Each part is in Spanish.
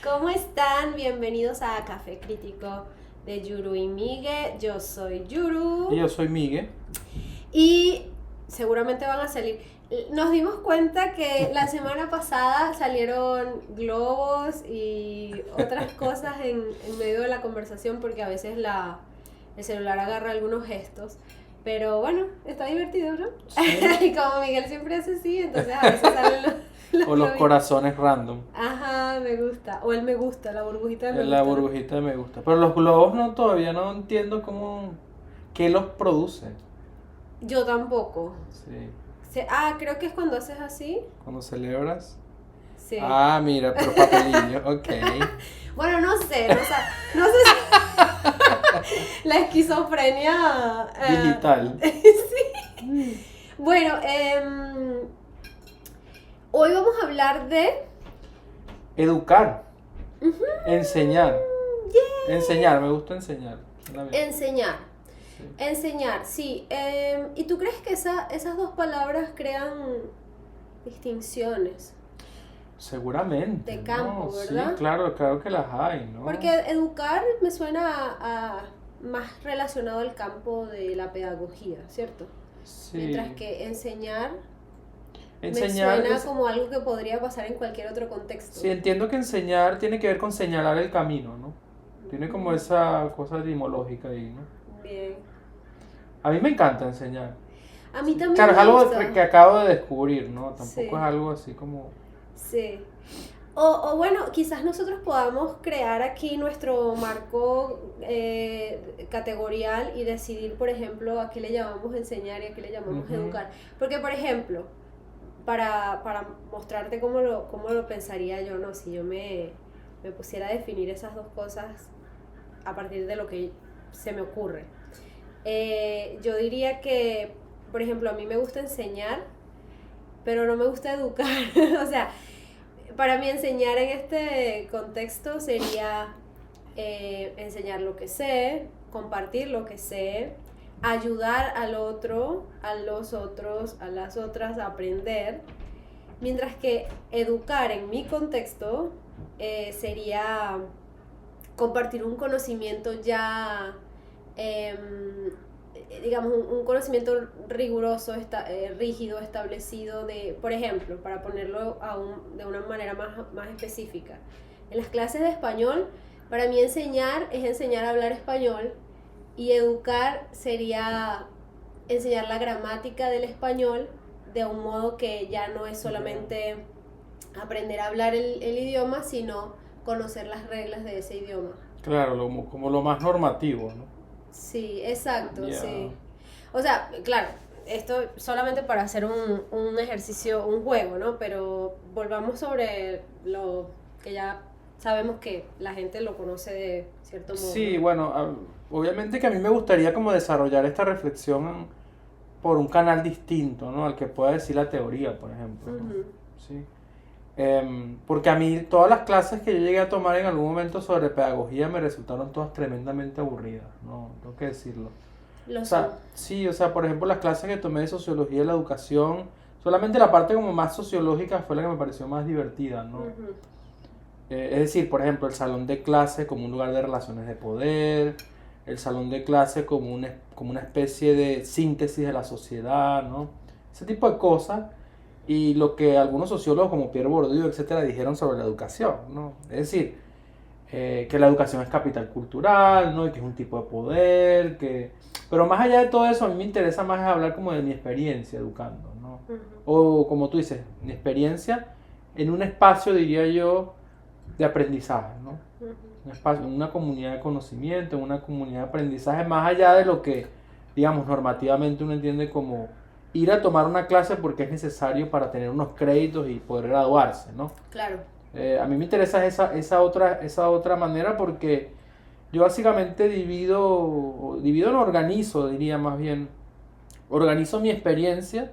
¿Cómo están? Bienvenidos a Café Crítico de Yuru y Migue. Yo soy Yuru. Y yo soy Miguel. Y seguramente van a salir. Nos dimos cuenta que la semana pasada salieron globos y otras cosas en medio de la conversación porque a veces el celular agarra algunos gestos. Pero bueno, está divertido, ¿no? Sí. Y como Miguel siempre hace así, entonces a veces salen los O los globitos. corazones random. Ajá, me gusta. O el me gusta, la burbujita de me La gusta, ¿no? burbujita de me gusta. Pero los globos no, todavía no entiendo qué los produce. Yo tampoco. Sí. Creo que es cuando haces así. Cuando celebras. Sí. Ah, mira, pero papelillo, ok. Bueno, no sé si la esquizofrenia Digital. Sí. Bueno, hoy vamos a hablar de Educar. Ujú. Enseñar. Yay. Enseñar, me gusta enseñar. Suena bien. Enseñar. Sí. Enseñar, sí. ¿Y tú crees que esas dos palabras crean distinciones? Seguramente. De campo, ¿no? ¿verdad? Sí, claro que las hay, ¿no? Porque educar me suena a más relacionado al campo de la pedagogía, ¿cierto? Sí. Mientras que enseñar me Enseñar suena es- como algo que podría pasar en cualquier otro contexto. Sí, entiendo que enseñar tiene que ver con señalar el camino, ¿no? Tiene como esa cosa etimológica ahí, ¿no? Bien. A mí me encanta enseñar. A mí también Claro, es me algo gusta. que acabo de descubrir, ¿no? Tampoco Sí. es algo así como... Sí. O bueno, quizás nosotros podamos crear aquí nuestro marco categorial y decidir, por ejemplo, a qué le llamamos enseñar y a qué le llamamos Ujú. educar. Porque, por ejemplo, para mostrarte cómo lo pensaría yo, ¿no? Si yo me pusiera a definir esas dos cosas a partir de lo que se me ocurre. Yo diría que, por ejemplo, a mí me gusta enseñar, pero no me gusta educar. O sea, para mí enseñar en este contexto sería enseñar lo que sé, compartir lo que sé, ayudar al otro, a los otros, a las otras a aprender, mientras que educar en mi contexto sería compartir un conocimiento ya, digamos, un conocimiento riguroso, rígido, establecido de, por ejemplo, para ponerlo de una manera más específica. En las clases de español, para mí enseñar es enseñar a hablar español y educar sería enseñar la gramática del español de un modo que ya no es solamente aprender a hablar el idioma, sino conocer las reglas de ese idioma. Claro, como lo más normativo, ¿no? Sí, exacto, Ya. sí. O sea, claro, esto solamente para hacer un ejercicio, un juego, ¿no? Pero volvamos sobre lo que ya sabemos que la gente lo conoce de cierto modo, Sí, ¿no? bueno, obviamente que a mí me gustaría como desarrollar esta reflexión por un canal distinto, ¿no? Al que pueda decir la teoría, por ejemplo, ¿no? Ujú. Sí. Porque a mí todas las clases que yo llegué a tomar en algún momento sobre pedagogía me resultaron todas tremendamente aburridas, ¿no? Tengo que decirlo. Lo O son. sea, sí, o sea, por ejemplo, las clases que tomé de sociología de la educación, solamente la parte como más sociológica fue la que me pareció más divertida, ¿no? Ujú. Es decir, por ejemplo, el salón de clase como un lugar de relaciones de poder, el salón de clase como una especie de síntesis de la sociedad, ¿no? Ese tipo de cosas. Y lo que algunos sociólogos como Pierre Bourdieu, etcétera, dijeron sobre la educación, ¿no? Es decir, que la educación es capital cultural, ¿no? Y que es un tipo de poder, que... Pero más allá de todo eso, a mí me interesa más hablar como de mi experiencia educando, ¿no? Ujú. O como tú dices, mi experiencia en un espacio, diría yo, de aprendizaje, ¿no? Ujú. Un espacio, una comunidad de conocimiento, una comunidad de aprendizaje, más allá de lo que, digamos, normativamente uno entiende como ir a tomar una clase porque es necesario para tener unos créditos y poder graduarse, ¿no? Claro. A mí me interesa esa otra manera porque yo básicamente no organizo, diría más bien, organizo mi experiencia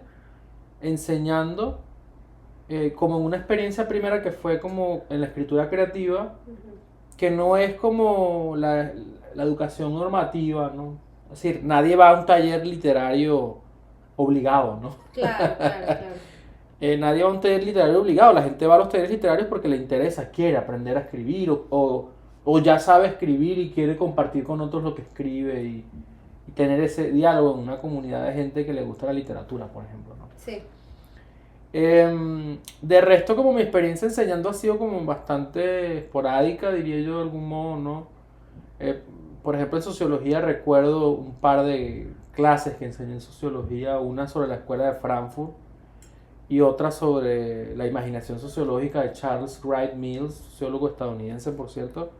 enseñando como una experiencia primera que fue como en la escritura creativa, Ujú. que no es como la educación normativa, ¿no? Es decir, nadie va a un taller literario obligado, ¿no? Claro, claro, claro. nadie va a un taller literario obligado, la gente va a los talleres literarios porque le interesa, quiere aprender a escribir o ya sabe escribir y quiere compartir con otros lo que escribe y tener ese diálogo en una comunidad de gente que le gusta la literatura, por ejemplo, ¿no? Sí. De resto, como mi experiencia enseñando ha sido como bastante esporádica, diría yo de algún modo, ¿no? Por ejemplo, en sociología recuerdo un par de clases que enseñé en sociología, una sobre la escuela de Frankfurt y otra sobre la imaginación sociológica de Charles Wright Mills, sociólogo estadounidense, por cierto.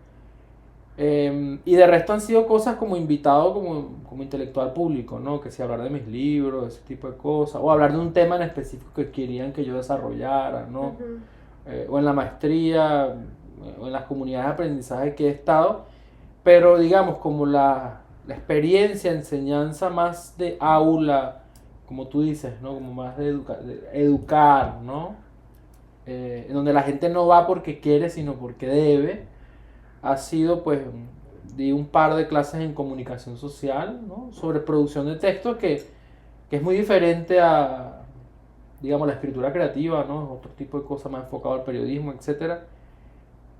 Y de resto han sido cosas como invitado como intelectual público, ¿no? Que si hablar de mis libros, ese tipo de cosas, o hablar de un tema en específico que querían que yo desarrollara, ¿no? Ujú. O en la maestría, o en las comunidades de aprendizaje que he estado, pero digamos como la experiencia, enseñanza más de aula, como tú dices, ¿no? Como más de educar, ¿no? En donde la gente no va porque quiere, sino porque debe, ha sido pues di un par de clases en comunicación social, ¿no? Sobre producción de textos que es muy diferente a, digamos, la escritura creativa, ¿no? Otro tipo de cosas más enfocado al periodismo, etcétera.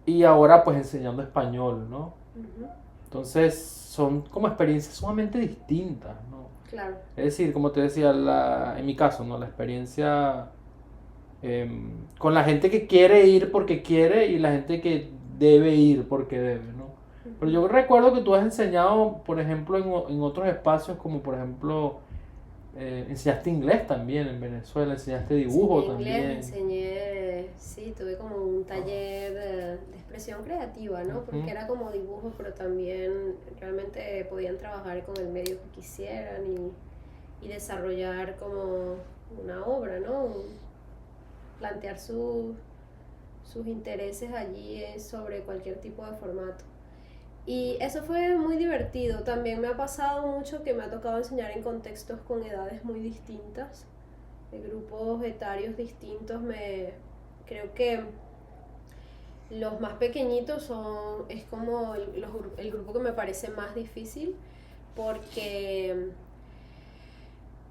Y ahora pues enseñando español, ¿no? Ujú. Entonces son como experiencias sumamente distintas, ¿no? Claro. Es decir, como te decía, en mi caso, ¿no? La experiencia con la gente que quiere ir porque quiere y la gente que debe ir porque debe, ¿no? Pero Ujú. yo recuerdo que tú has enseñado, por ejemplo, en otros espacios, como por ejemplo, enseñaste inglés también en Venezuela, enseñaste dibujo Enseñé inglés, también. sí, tuve como un taller de expresión creativa, ¿no? Ujú. Porque era como dibujo, pero también realmente podían trabajar con el medio que quisieran y desarrollar como una obra, ¿no? Plantear sus intereses allí sobre cualquier tipo de formato. Y eso fue muy divertido. También me ha pasado mucho que me ha tocado enseñar en contextos con edades muy distintas, de grupos etarios distintos. Creo que los más pequeñitos es como el grupo que me parece más difícil porque,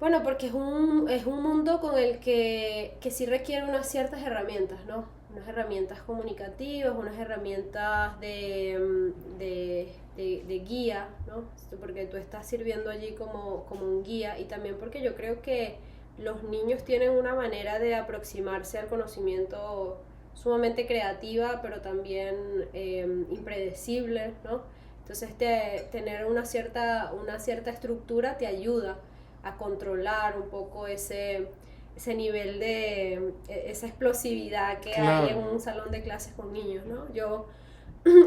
bueno, porque es un mundo con el que sí requiere unas ciertas herramientas, ¿no? Unas herramientas comunicativas, unas herramientas de guía, ¿no? Porque tú estás sirviendo allí como un guía y también porque yo creo que los niños tienen una manera de aproximarse al conocimiento sumamente creativa, pero también impredecible, ¿no? Entonces tener una cierta estructura te ayuda a controlar un poco ese nivel esa explosividad que hay en Claro. un salón de clases con niños, ¿no? Yo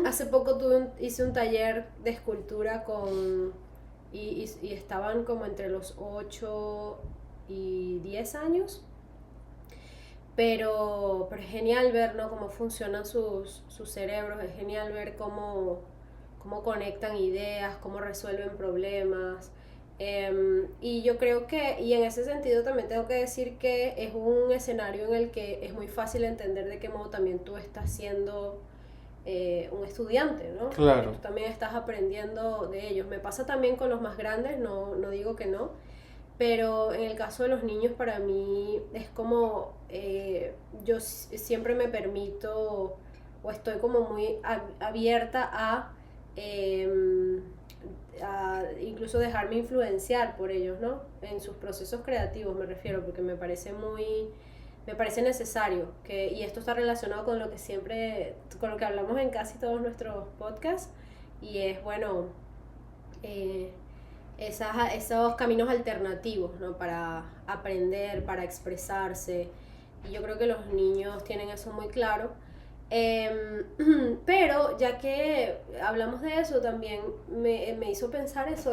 hace poco hice un taller de escultura y estaban como entre los 8 y 10 años, pero es genial ver, ¿no? Cómo funcionan sus cerebros, es genial ver cómo conectan ideas, cómo resuelven problemas. Y yo creo y en ese sentido también tengo que decir que es un escenario en el que es muy fácil entender de qué modo también tú estás siendo un estudiante, ¿no? Porque Claro. tú también estás aprendiendo de ellos. Me pasa también con los más grandes, no digo que no, pero en el caso de los niños para mí es como yo siempre me permito o estoy como muy abierta a incluso dejarme influenciar por ellos, ¿no? En sus procesos creativos me refiero, porque me parece necesario y esto está relacionado con lo que con lo que hablamos en casi todos nuestros podcasts y es, bueno, eh, esos caminos alternativos, ¿no? Para aprender, para expresarse. Y yo creo que los niños tienen eso muy claro. Pero ya que hablamos de eso, también me hizo pensar eso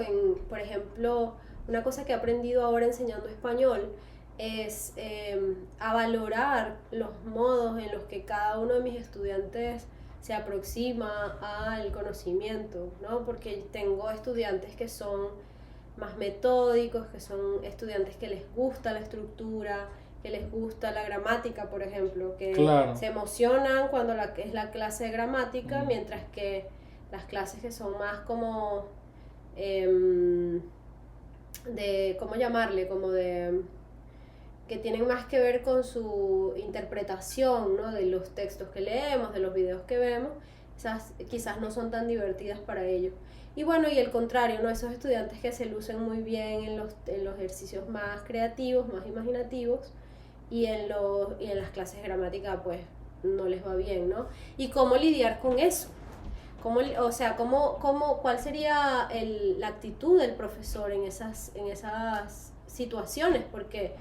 por ejemplo, una cosa que he aprendido ahora enseñando español es a valorar los modos en los que cada uno de mis estudiantes se aproxima al conocimiento, ¿no? Porque tengo estudiantes que son más metódicos, que son estudiantes que les gusta la estructura, que les gusta la gramática, por ejemplo, que Claro. se emocionan cuando es la clase de gramática, Mm. mientras que las clases que son más como ¿cómo llamarle? Como que tienen más que ver con su interpretación, ¿no? De los textos que leemos, de los videos que vemos, esas quizás no son tan divertidas para ellos. Y bueno, y el contrario, ¿no? Esos estudiantes que se lucen muy bien en los ejercicios más creativos, más imaginativos, y en las clases de gramática pues no les va bien, ¿no? ¿Y cómo lidiar con eso? O sea, ¿cuál sería la actitud del profesor en esas situaciones? Porque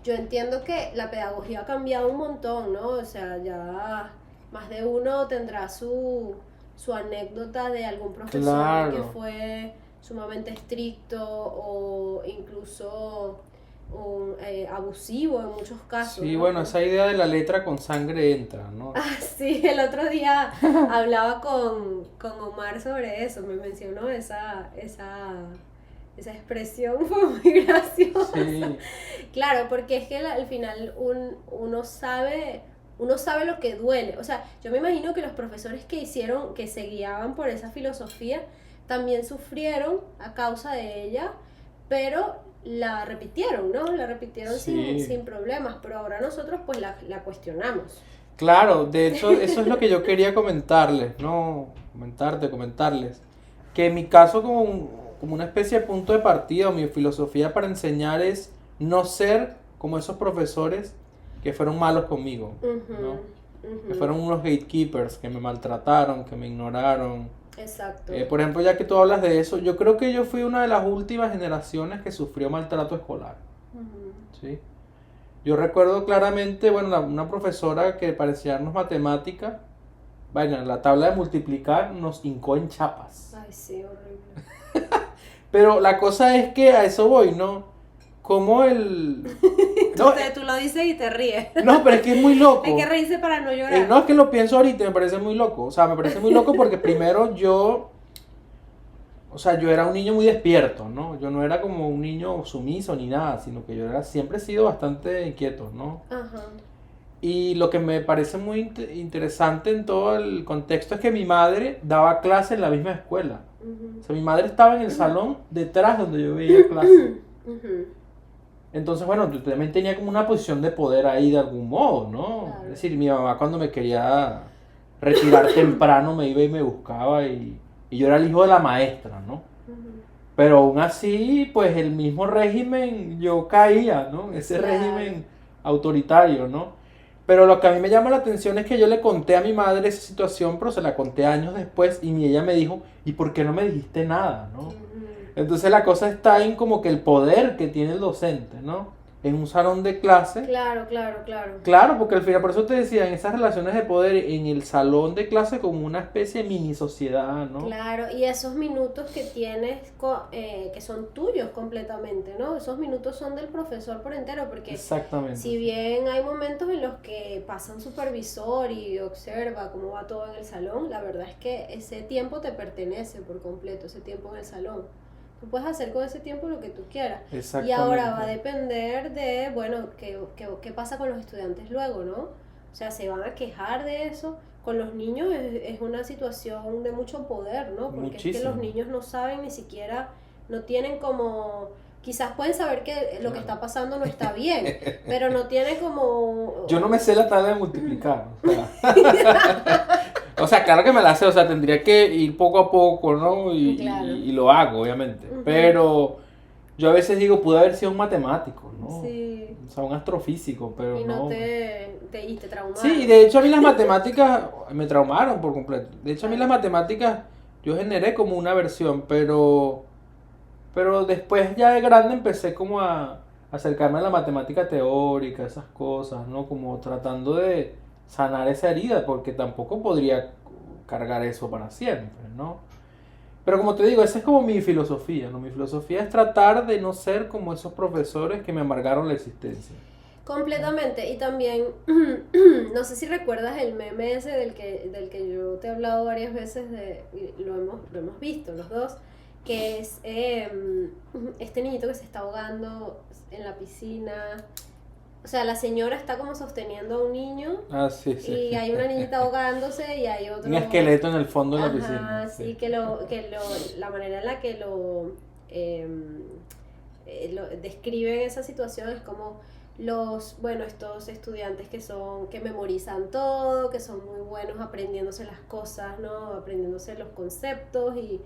yo entiendo que la pedagogía ha cambiado un montón, ¿no? O sea, ya más de uno tendrá su anécdota de algún profesor Claro. que fue sumamente estricto o incluso abusivo en muchos casos, Sí, ¿no? bueno, esa idea de la letra con sangre entra, ¿no? Ah, sí, el otro día hablaba con Omar sobre eso, me mencionó esa expresión, fue muy graciosa. Sí, Claro, porque es que al final uno sabe lo que duele. O sea, yo me imagino que los profesores que se guiaban por esa filosofía, también sufrieron a causa de ella, pero la repitieron, ¿no? La repitieron sí. sin problemas, pero ahora nosotros pues la cuestionamos. Claro, de hecho, eso es lo que yo quería comentarles, ¿no? Comentarles. Que en mi caso, como una especie de punto de partida, o mi filosofía para enseñar es no ser como esos profesores que fueron malos conmigo, ¿no? Que fueron unos gatekeepers, que me maltrataron, que me ignoraron. Exacto. Por ejemplo, ya que tú hablas de eso, yo creo que yo fui una de las últimas generaciones que sufrió maltrato escolar, ¿sí? Yo recuerdo claramente, bueno, una profesora que parecía darnos matemática, bueno, la tabla de multiplicar nos hincó en chapas. Ay, sí, horrible. Pero la cosa es que a eso voy, ¿no? Como el... No, Tú lo dices y te ríes. no, pero es que es muy loco. Hay que reírse para no llorar. No, es que lo pienso ahorita y me parece muy loco. O sea, me parece muy loco porque primero yo era un niño muy despierto, ¿no? Yo no era como un niño sumiso ni nada, sino que siempre he sido bastante inquieto, ¿no? Ajá. Y lo que me parece muy interesante en todo el contexto es que mi madre daba clase en la misma escuela. O sea, mi madre estaba en el salón detrás donde yo veía clase. Entonces, bueno, yo también tenía como una posición de poder ahí de algún modo, ¿no? Claro. Es decir, mi mamá cuando me quería retirar temprano me iba y me buscaba y yo era el hijo de la maestra, ¿no? Pero aún así, pues el mismo régimen yo caía, ¿no? Ese Claro. régimen autoritario, ¿no? Pero lo que a mí me llama la atención es que yo le conté a mi madre esa situación, pero se la conté años después y ella me dijo, ¿y por qué no me dijiste nada, no? Entonces la cosa está en como que el poder que tiene el docente, ¿no? En un salón de clase. Claro. Claro, porque al final, por eso te decía, en esas relaciones de poder, en el salón de clase como una especie de mini sociedad, ¿no? Claro, y esos minutos que tienes que son tuyos completamente, ¿no? Esos minutos son del profesor por entero, porque Exactamente. si bien hay momentos en los que pasa un supervisor y observa cómo va todo en el salón, la verdad es que ese tiempo te pertenece por completo, ese tiempo en el salón. Tú puedes hacer con ese tiempo lo que tú quieras. Y ahora va a depender de, bueno, qué pasa con los estudiantes luego, ¿no? O sea, se van a quejar de eso. Con los niños es una situación de mucho poder, ¿no? Porque Muchísimo. es que los niños no saben ni siquiera, no tienen como... Quizás pueden saber que lo que está pasando no está bien, pero no tiene como... Yo no me sé la tabla de multiplicar. O sea, claro que me la sé, o sea, tendría que ir poco a poco, ¿no? Claro. Y lo hago, obviamente. Pero yo a veces digo, pude haber sido un matemático, ¿no? Sí. O sea, un astrofísico, pero Y no. te traumaron. Sí, y de hecho a mí las matemáticas me traumaron por completo. De hecho a mí las matemáticas yo generé como una versión, pero después ya de grande empecé como a acercarme a la matemática teórica, esas cosas, ¿no? Como tratando de sanar esa herida, porque tampoco podría cargar eso para siempre, ¿no? Pero como te digo, esa es como mi filosofía, ¿no? Mi filosofía es tratar de no ser como esos profesores que me amargaron la existencia. Completamente, y también, no sé si recuerdas el meme ese del que yo te he hablado varias veces, y lo hemos visto los dos, que es este niñito que se está ahogando en la piscina. O sea, la señora está como sosteniendo a un niño. Ah, sí. Y hay una niñita ahogándose y hay otro... Un esqueleto en el fondo de la Ajá, piscina. sí, la manera en la que lo describen esa situación es como bueno, estos estudiantes que memorizan todo, que son muy buenos aprendiéndose las cosas, ¿no? Aprendiéndose los conceptos y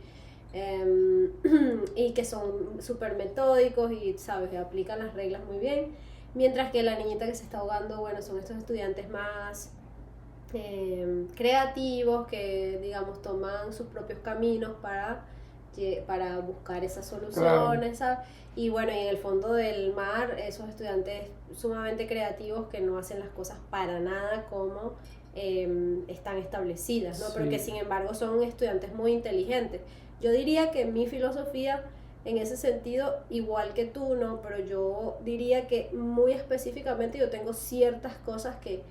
que son súper metódicos y, ¿sabes?, que aplican las reglas muy bien. Mientras que la niñita que se está ahogando, bueno, son estos estudiantes más creativos que, digamos, toman sus propios caminos para buscar esas soluciones, Claro. ¿sabes? Y bueno, y en el fondo del mar, esos estudiantes sumamente creativos que no hacen las cosas para nada como están establecidas, ¿no? Pero que Sí. sin embargo son estudiantes muy inteligentes. Yo diría que mi filosofía en ese sentido, igual que tú, ¿no? Pero yo diría que muy específicamente yo tengo ciertas cosas que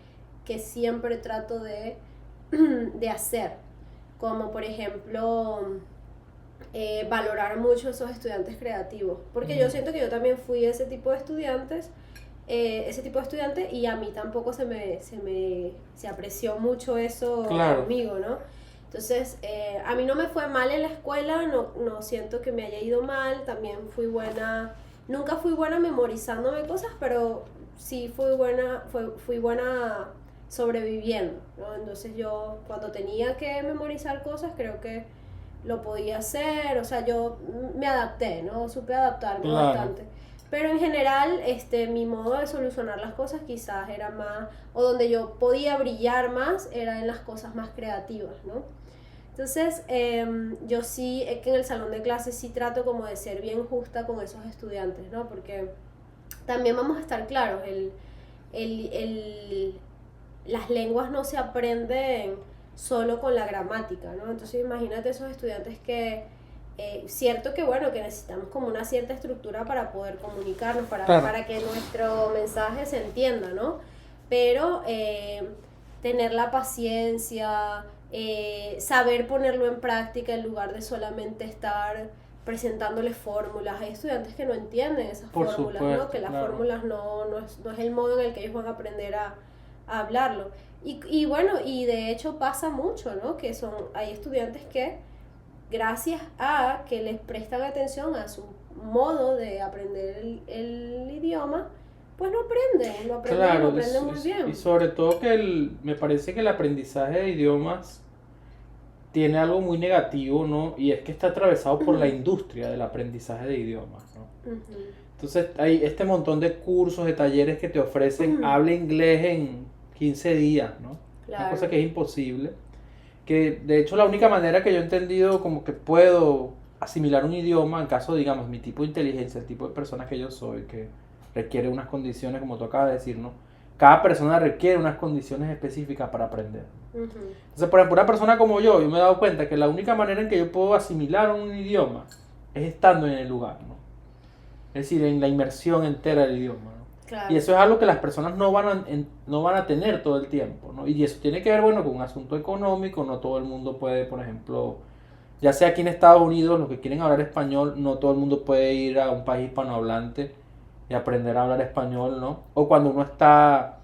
siempre trato de hacer, como por ejemplo valorar mucho esos estudiantes creativos, porque yo siento que yo también fui ese tipo de ese tipo de estudiante y a mí tampoco se apreció mucho eso Claro. conmigo, ¿no? Entonces, a mí no me fue mal en la escuela, no siento que me haya ido mal, también fui buena, nunca fui buena memorizándome cosas, pero sí fui buena sobreviviendo, ¿no? Entonces yo cuando tenía que memorizar cosas creo que lo podía hacer, o sea, yo me adapté, ¿no? Supe adaptarme Claro. bastante. Pero en general, mi modo de solucionar las cosas quizás era más, o donde yo podía brillar más, era en las cosas más creativas, ¿no? Entonces, yo sí, es que en el salón de clases sí trato como de ser bien justa con esos estudiantes, ¿no? Porque también vamos a estar claros, el, el, las lenguas no se aprenden solo con la gramática, ¿no? Entonces imagínate esos estudiantes que, cierto que bueno, que necesitamos como una cierta estructura para poder comunicarnos, Claro. para que nuestro mensaje se entienda, ¿no? Pero tener la paciencia, saber ponerlo en práctica en lugar de solamente estar presentándoles fórmulas. Hay estudiantes que no entienden esas Por fórmulas, ¿no? Que supuesto, las claro. fórmulas no es el modo en el que ellos van a aprender a hablarlo. Y bueno, y de hecho pasa mucho, ¿no? Hay estudiantes que, gracias a que les prestan atención a su modo de aprender el idioma, pues lo Claro, aprenden muy y bien. sobre todo que me parece que el aprendizaje de idiomas tiene algo muy negativo, ¿no? Y es que está atravesado por la industria del aprendizaje de idiomas, ¿no? Ujú. Entonces hay este montón de cursos, de talleres que te ofrecen, habla inglés en 15 días, ¿no? Una cosa Claro. que es imposible. Que de hecho la única manera que yo he entendido como que puedo asimilar un idioma, en caso, digamos, mi tipo de inteligencia, el tipo de persona que yo soy, que requiere unas condiciones, como tú acabas de decir, ¿no? Cada persona requiere unas condiciones específicas para aprender. Ujú. Entonces, por ejemplo, una persona como yo me he dado cuenta que la única manera en que yo puedo asimilar un idioma es estando en el lugar, ¿no? Es decir, en la inmersión entera del idioma, ¿no? Y Claro. eso es algo que las personas no van a tener todo el tiempo, ¿no? Y eso tiene que ver, bueno, con un asunto económico. No todo el mundo puede, por ejemplo, ya sea aquí en Estados Unidos, los que quieren hablar español, no todo el mundo puede ir a un país hispanohablante y aprender a hablar español, ¿no? O cuando uno está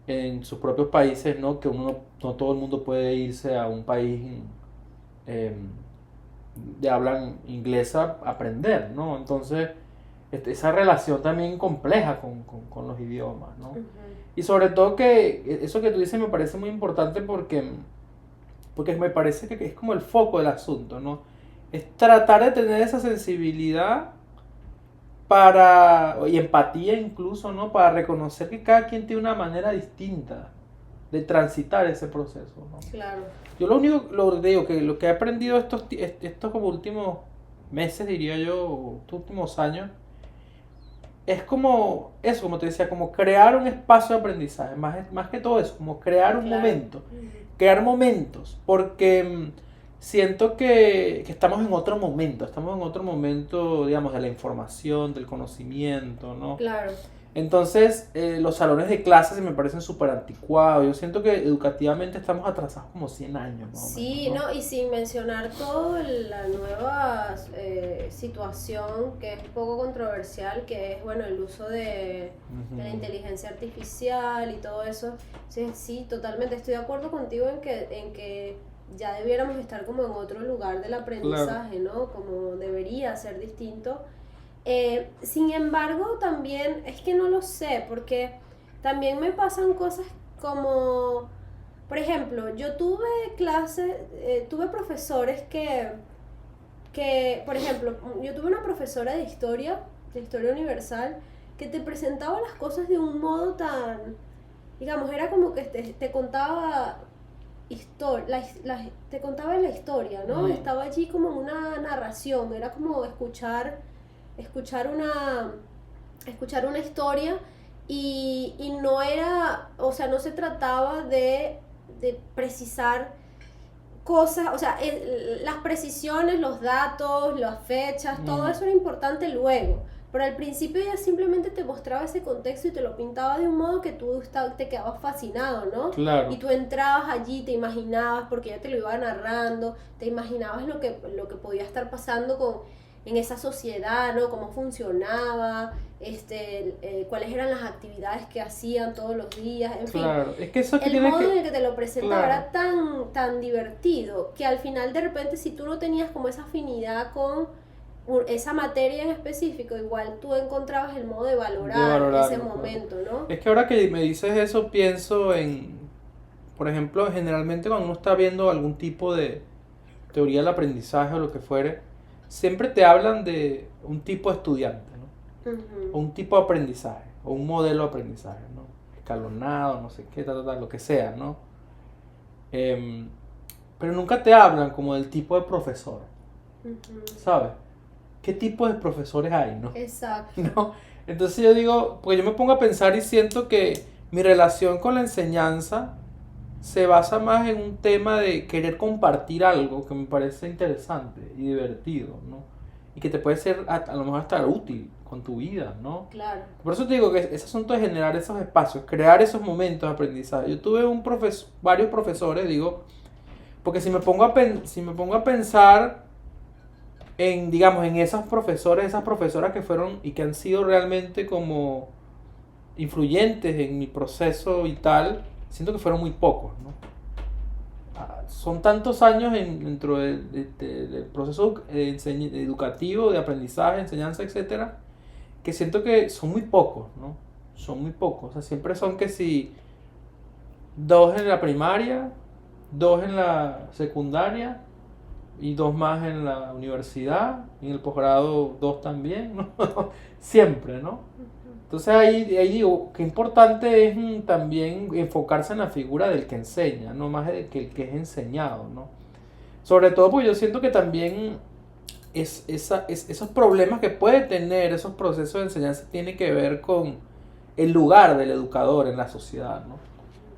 en sus propios países, ¿no? Que no todo el mundo puede irse a un país eh, de habla inglesa a aprender, ¿no? Entonces, esa relación también compleja con los idiomas, ¿no? Ujú. Y sobre todo que eso que tú dices me parece muy importante porque me parece que es como el foco del asunto, ¿no? Es tratar de tener esa sensibilidad y empatía incluso, ¿no? Para reconocer que cada quien tiene una manera distinta de transitar ese proceso, ¿no? Claro. Yo lo único, lo digo, que lo que he aprendido estos como últimos meses, diría yo, estos últimos años, es como eso, como te decía, como crear un espacio de aprendizaje, más que todo eso, como crear un Claro. momento, Ujú. crear momentos, porque siento que estamos en otro momento, digamos, de la información, del conocimiento, ¿no? Claro. Entonces, los salones de clases me parecen súper anticuados. Yo siento que educativamente estamos atrasados como 100 años más o menos, Sí, ¿no? no, y sin mencionar toda la nueva situación que es un poco controversial, que es, bueno, el uso de la Ujú. inteligencia artificial y todo eso. Sí, sí, totalmente estoy de acuerdo contigo en que ya debiéramos estar como en otro lugar del Claro. aprendizaje, ¿no? Como debería ser distinto. Sin embargo, también es que no lo sé, porque también me pasan cosas como, por ejemplo, yo tuve clases, tuve profesores por ejemplo, yo tuve una profesora de historia universal, que te presentaba las cosas de un modo tan, digamos, era como que te contaba te contaba la historia, ¿no? Estaba allí como en una narración, era como escuchar escuchar una historia y no era, o sea, no se trataba de precisar cosas, o sea, las precisiones, los datos, las fechas, todo eso era importante luego. Pero al principio ella simplemente te mostraba ese contexto y te lo pintaba de un modo que tú te quedabas fascinado, ¿no? Claro. Y tú entrabas allí, te imaginabas, porque ella te lo iba narrando, te imaginabas lo que podía estar pasando en esa sociedad, ¿no? Cómo funcionaba, cuáles eran las actividades que hacían todos los días, en Claro, fin. es que eso que El tiene modo que... en el que te lo presentaba Claro. era tan divertido que al final de repente si tú no tenías como esa afinidad con esa materia en específico, igual tú encontrabas el modo de valorar ese valorarlo, claro. momento, ¿no? Es que ahora que me dices eso, pienso en, por ejemplo, generalmente cuando uno está viendo algún tipo de teoría del aprendizaje o lo que fuere, siempre te hablan de un tipo de estudiante, ¿no? O un tipo de aprendizaje, o un modelo de aprendizaje, ¿no? Escalonado, no sé qué, lo que sea, ¿no? Pero nunca te hablan como del tipo de profesor, ¿sabes? ¿Qué tipo de profesores hay, no? Exacto. ¿No? Entonces yo digo, pues yo me pongo a pensar y siento que mi relación con la enseñanza se basa más en un tema de querer compartir algo que me parece interesante y divertido, ¿no? Y que te puede ser a lo mejor hasta útil con tu vida, ¿no? Claro. Por eso te digo que ese asunto de generar esos espacios, crear esos momentos de aprendizaje. Yo tuve varios profesores, digo, porque si me pongo a pensar en, digamos, en esos profesores, esas profesoras que fueron y que han sido realmente como influyentes en mi proceso y tal, siento que fueron muy pocos, ¿no? Son tantos años dentro del proceso educativo, de aprendizaje, enseñanza, etcétera, que siento que son muy pocos, ¿no? Son muy pocos. O sea, siempre son que si dos en la primaria, dos en la secundaria y dos más en la universidad, y en el posgrado dos también, ¿no? Siempre, ¿no? Entonces ahí digo, qué importante es también enfocarse en la figura del que enseña, no más de que el que es enseñado, ¿no? Sobre todo porque yo siento que también esos problemas que puede tener esos procesos de enseñanza tiene que ver con el lugar del educador en la sociedad, ¿no?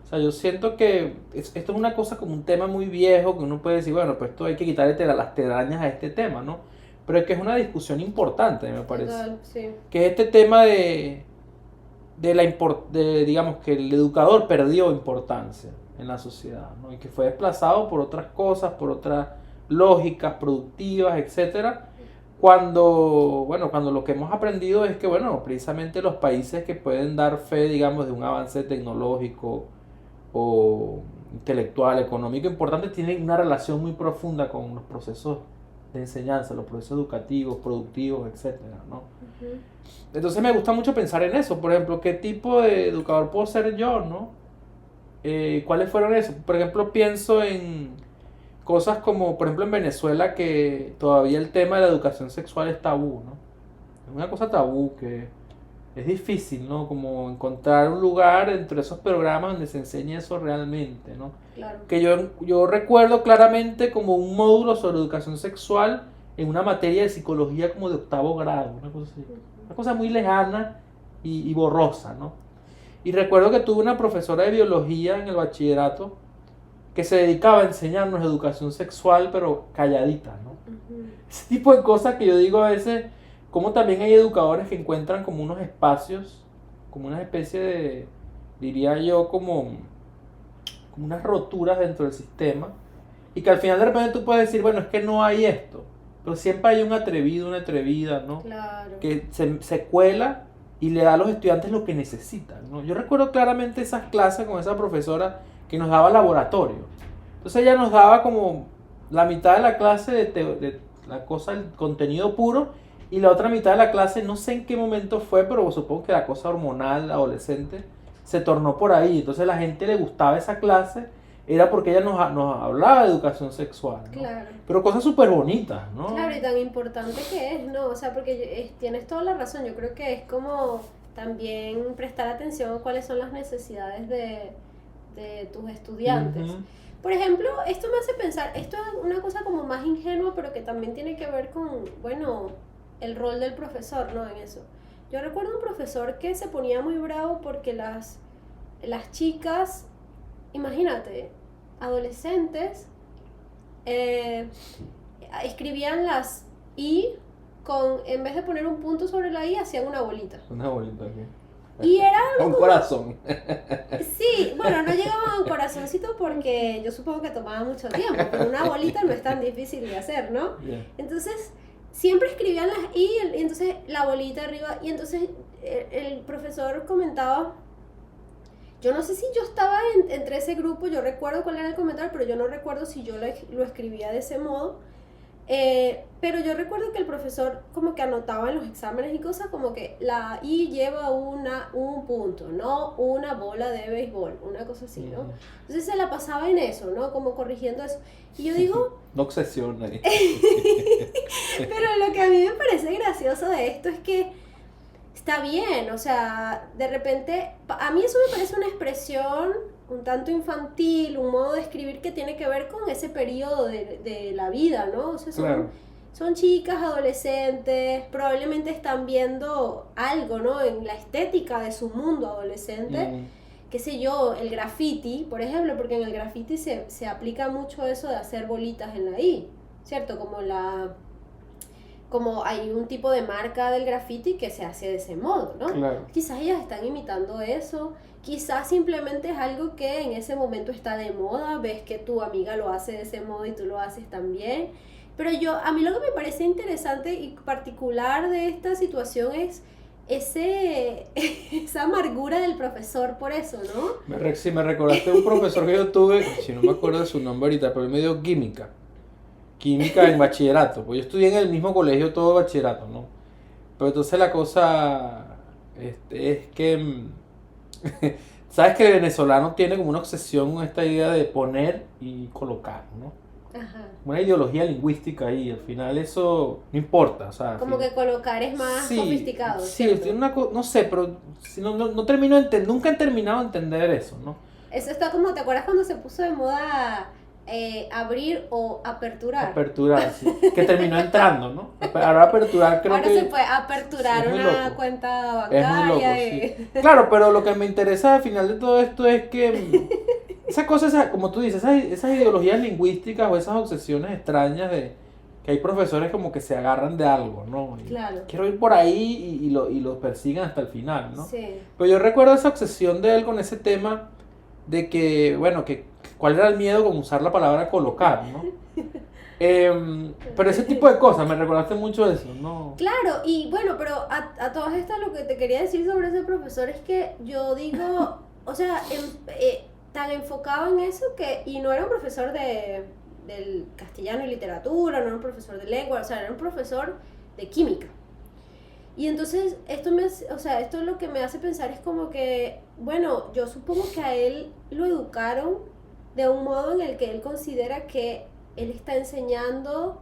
O sea, yo siento que esto es una cosa como un tema muy viejo que uno puede decir, bueno, pues esto hay que quitarle las telarañas a este tema, ¿no? Pero es que es una discusión importante, me parece. Total, sí. Que es este tema digamos, que el educador perdió importancia en la sociedad, ¿no? Y que fue desplazado por otras cosas, por otras lógicas productivas, etcétera. Cuando lo que hemos aprendido es que, bueno, precisamente los países que pueden dar fe, digamos, de un avance tecnológico o intelectual, económico importante, tienen una relación muy profunda con los procesos de enseñanza, los procesos educativos, productivos, etcétera, ¿no? Entonces me gusta mucho pensar en eso. Por ejemplo, ¿qué tipo de educador puedo ser yo, no? ¿Cuáles fueron esos? Por ejemplo, pienso en cosas como, por ejemplo, en Venezuela, que todavía el tema de la educación sexual es tabú, ¿no? Es una cosa tabú que es difícil, ¿no? Como encontrar un lugar entre esos programas donde se enseñe eso realmente, ¿no? Claro. Que yo recuerdo claramente como un módulo sobre educación sexual en una materia de psicología como de octavo grado, una cosa así. Una cosa muy lejana y borrosa, ¿no? Y recuerdo que tuve una profesora de biología en el bachillerato que se dedicaba a enseñarnos educación sexual, pero calladita, ¿no? Ese tipo de cosas que yo digo a veces, como también hay educadores que encuentran como unos espacios, como una especie de, diría yo, como unas roturas dentro del sistema, y que al final de repente tú puedes decir, bueno, es que no hay esto, pero siempre hay un atrevido, una atrevida, ¿no? Claro. Que se cuela y le da a los estudiantes lo que necesitan, ¿no? Yo recuerdo claramente esas clases con esa profesora que nos daba laboratorio. Entonces ella nos daba como la mitad de la clase de la cosa, el contenido puro, Y la otra mitad de la clase, no sé en qué momento fue, pero supongo que la cosa hormonal, adolescente, se tornó por ahí. Entonces a la gente le gustaba esa clase, era porque ella nos hablaba de educación sexual, ¿no? Claro. Pero cosas súper bonitas, ¿no? Claro, y tan importante que es, ¿no? O sea, porque tienes toda la razón. Yo creo que es como también prestar atención a cuáles son las necesidades de tus estudiantes. Ujú. Por ejemplo, esto me hace pensar, esto es una cosa como más ingenua, pero que también tiene que ver con, bueno, el rol del profesor, ¿no? En eso. Yo recuerdo un profesor que se ponía muy bravo porque las chicas, imagínate, adolescentes, eh, escribían las I en vez de poner un punto sobre la I, hacían una bolita. Una bolita aquí. Y era Un corazón. Sí, bueno, no llegaban a un corazoncito porque yo supongo que tomaba mucho tiempo, pero una bolita no es tan difícil de hacer, ¿no? Yeah. Entonces, siempre escribían las I y entonces la bolita arriba, y entonces el profesor comentaba, yo no sé si yo estaba entre ese grupo, yo recuerdo cuál era el comentario, pero yo no recuerdo si yo lo escribía de ese modo. Pero yo recuerdo que el profesor como que anotaba en los exámenes y cosas como que la I lleva un punto, no una bola de béisbol, una cosa así, ¿no? Entonces se la pasaba en eso, ¿no? Como corrigiendo eso. Y yo digo... No obsesiona ahí. Pero lo que a mí me parece gracioso de esto es que está bien, o sea, de repente, a mí eso me parece una expresión un tanto infantil, un modo de escribir que tiene que ver con ese periodo de la vida, ¿no? O sea, Claro. son chicas, adolescentes, probablemente están viendo algo, ¿no? En la estética de su mundo adolescente, qué sé yo, el graffiti, por ejemplo, porque en el graffiti se aplica mucho eso de hacer bolitas en la I, ¿cierto? Como hay un tipo de marca del graffiti que se hace de ese modo, ¿no? Claro. Quizás ellas están imitando eso, quizás simplemente es algo que en ese momento está de moda, ves que tu amiga lo hace de ese modo y tú lo haces también. Pero a mí lo que me parece interesante y particular de esta situación es esa amargura del profesor por eso, ¿no? Sí, me recordaste un profesor que yo tuve, si no me acuerdo de su nombre ahorita, pero él me dio química en bachillerato, pues yo estudié en el mismo colegio todo bachillerato, ¿no? Pero entonces la cosa es que, sabes que el venezolano tiene como una obsesión con esta idea de poner y colocar, ¿no? Ajá. Una ideología lingüística ahí, al final eso no importa, o sea... Como que colocar es más sí, sofisticado, sí, ¿cierto? no sé, pero si no termino de nunca he terminado de entender eso, ¿no? Eso está como, ¿te acuerdas cuando se puso de moda abrir o aperturar? Aperturar, sí, que terminó entrando, ¿no? Ahora aperturar creo Ahora que... se puede aperturar es muy una loco. cuenta Es muy loco, bancaria. sí. Claro, pero lo que me interesa al final de todo esto es que esas cosas, como tú dices, esas ideologías lingüísticas o esas obsesiones extrañas de que hay profesores como que se agarran de algo, ¿no? Y Claro. quiero ir por ahí y lo persiguen hasta el final, ¿no? Sí. Pero yo recuerdo esa obsesión de él con ese tema de que, bueno, que cuál era el miedo con usar la palabra colocar, ¿no? Pero ese tipo de cosas, me recordaste mucho eso, ¿no? Claro, y bueno, pero a todas estas lo que te quería decir sobre ese profesor es que yo digo, o sea, tan enfocado en eso y no era un profesor del castellano y literatura, no era un profesor de lengua, o sea, era un profesor de química. Y entonces esto lo que me hace pensar es como que, bueno, yo supongo que a él lo educaron de un modo en el que él considera que él está enseñándonos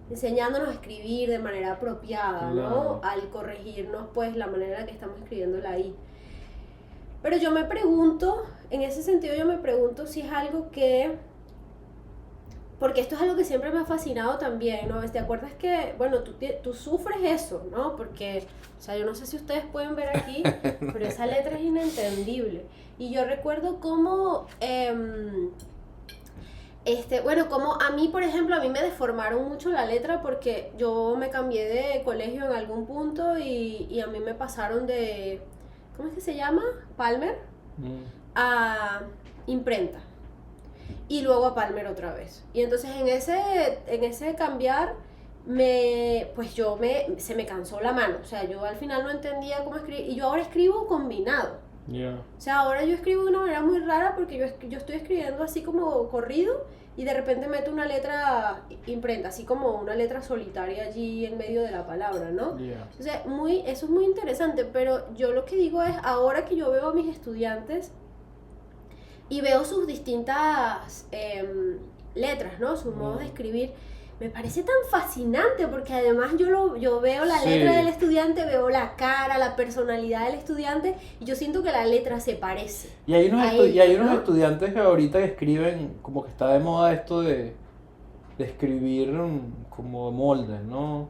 a escribir de manera apropiada, Claro. ¿no? Al corregirnos, pues, la manera en la que estamos escribiendo la I. Pero yo me pregunto, en ese sentido yo me pregunto si es algo que... Porque esto es algo que siempre me ha fascinado también, ¿no? ¿Te acuerdas que, bueno, tú sufres eso, ¿no? Porque, o sea, yo no sé si ustedes pueden ver aquí, pero esa letra es inentendible. Y yo recuerdo cómo, como a mí, por ejemplo, a mí me deformaron mucho la letra porque yo me cambié de colegio en algún punto y a mí me pasaron de, ¿cómo es que se llama? Palmer, a imprenta. Y luego a Palmer otra vez. Y entonces en ese cambiar, se me cansó la mano. O sea, yo al final no entendía cómo escribir. Y yo ahora escribo combinado. Yeah. O sea, ahora yo escribo de una manera muy rara porque yo estoy escribiendo así como corrido y de repente meto una letra imprenta, así como una letra solitaria allí en medio de la palabra, ¿no? Yeah. Entonces, eso es muy interesante, pero yo lo que digo es, ahora que yo veo a mis estudiantes y veo sus distintas letras, ¿no? Sus modos de escribir, me parece tan fascinante porque además yo veo la Sí. letra del estudiante, veo la cara, la personalidad del estudiante y yo siento que la letra se parece. Y hay unos, a y hay ella, unos ¿no? estudiantes que ahorita que escriben, como que está de moda esto de escribir como moldes, ¿no?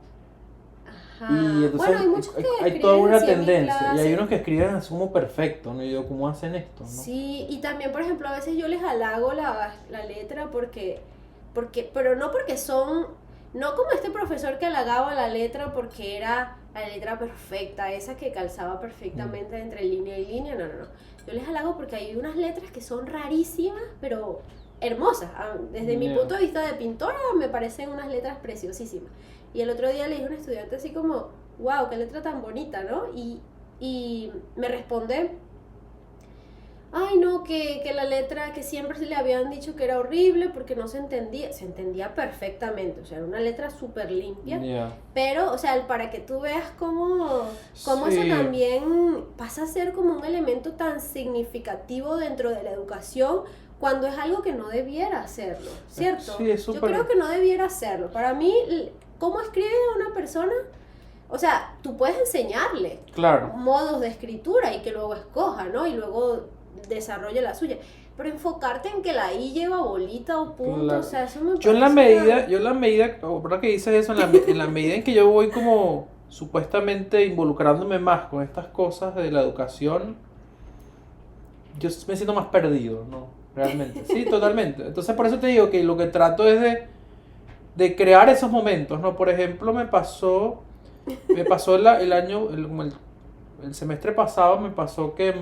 Ajá. Y entonces Bueno, hay muchos que hay toda escriben una así en mi tendencia. Y hay clase. unos que escriben así como perfecto, ¿no? Y yo, ¿cómo hacen esto, no? Sí, y también, por ejemplo, a veces yo les halago la letra pero no porque son, no como este profesor que halagaba la letra porque era la letra perfecta, esa que calzaba perfectamente entre línea y línea, no. Yo les halago porque hay unas letras que son rarísimas, pero hermosas. Desde mi Yeah. punto de vista de pintora, me parecen unas letras preciosísimas. Y el otro día le dije a un estudiante así como, wow, qué letra tan bonita, ¿no? Y me responde, ay no, que la letra que siempre se le habían dicho que era horrible porque no se entendía perfectamente, o sea, era una letra súper limpia, Yeah. pero, o sea, para que tú veas cómo eso Sí. también pasa a ser como un elemento tan significativo dentro de la educación cuando es algo que no debiera hacerlo, ¿cierto? Sí, es Yo súper. creo que no debiera hacerlo. Para mí, cómo escribe una persona, o sea, tú puedes enseñarle Claro. modos de escritura y que luego escoja, ¿no? Y luego desarrolle la suya. Pero enfocarte en que la I lleva bolita o punto, Claro. o sea, eso me Yo en la parece medida, ahora que dices eso, en la medida en que yo voy como supuestamente involucrándome más con estas cosas de la educación, yo me siento más perdido, ¿no? Realmente. Sí, totalmente. Entonces por eso te digo que lo que trato es de crear esos momentos, ¿no? Por ejemplo, me pasó el año, el semestre pasado me pasó que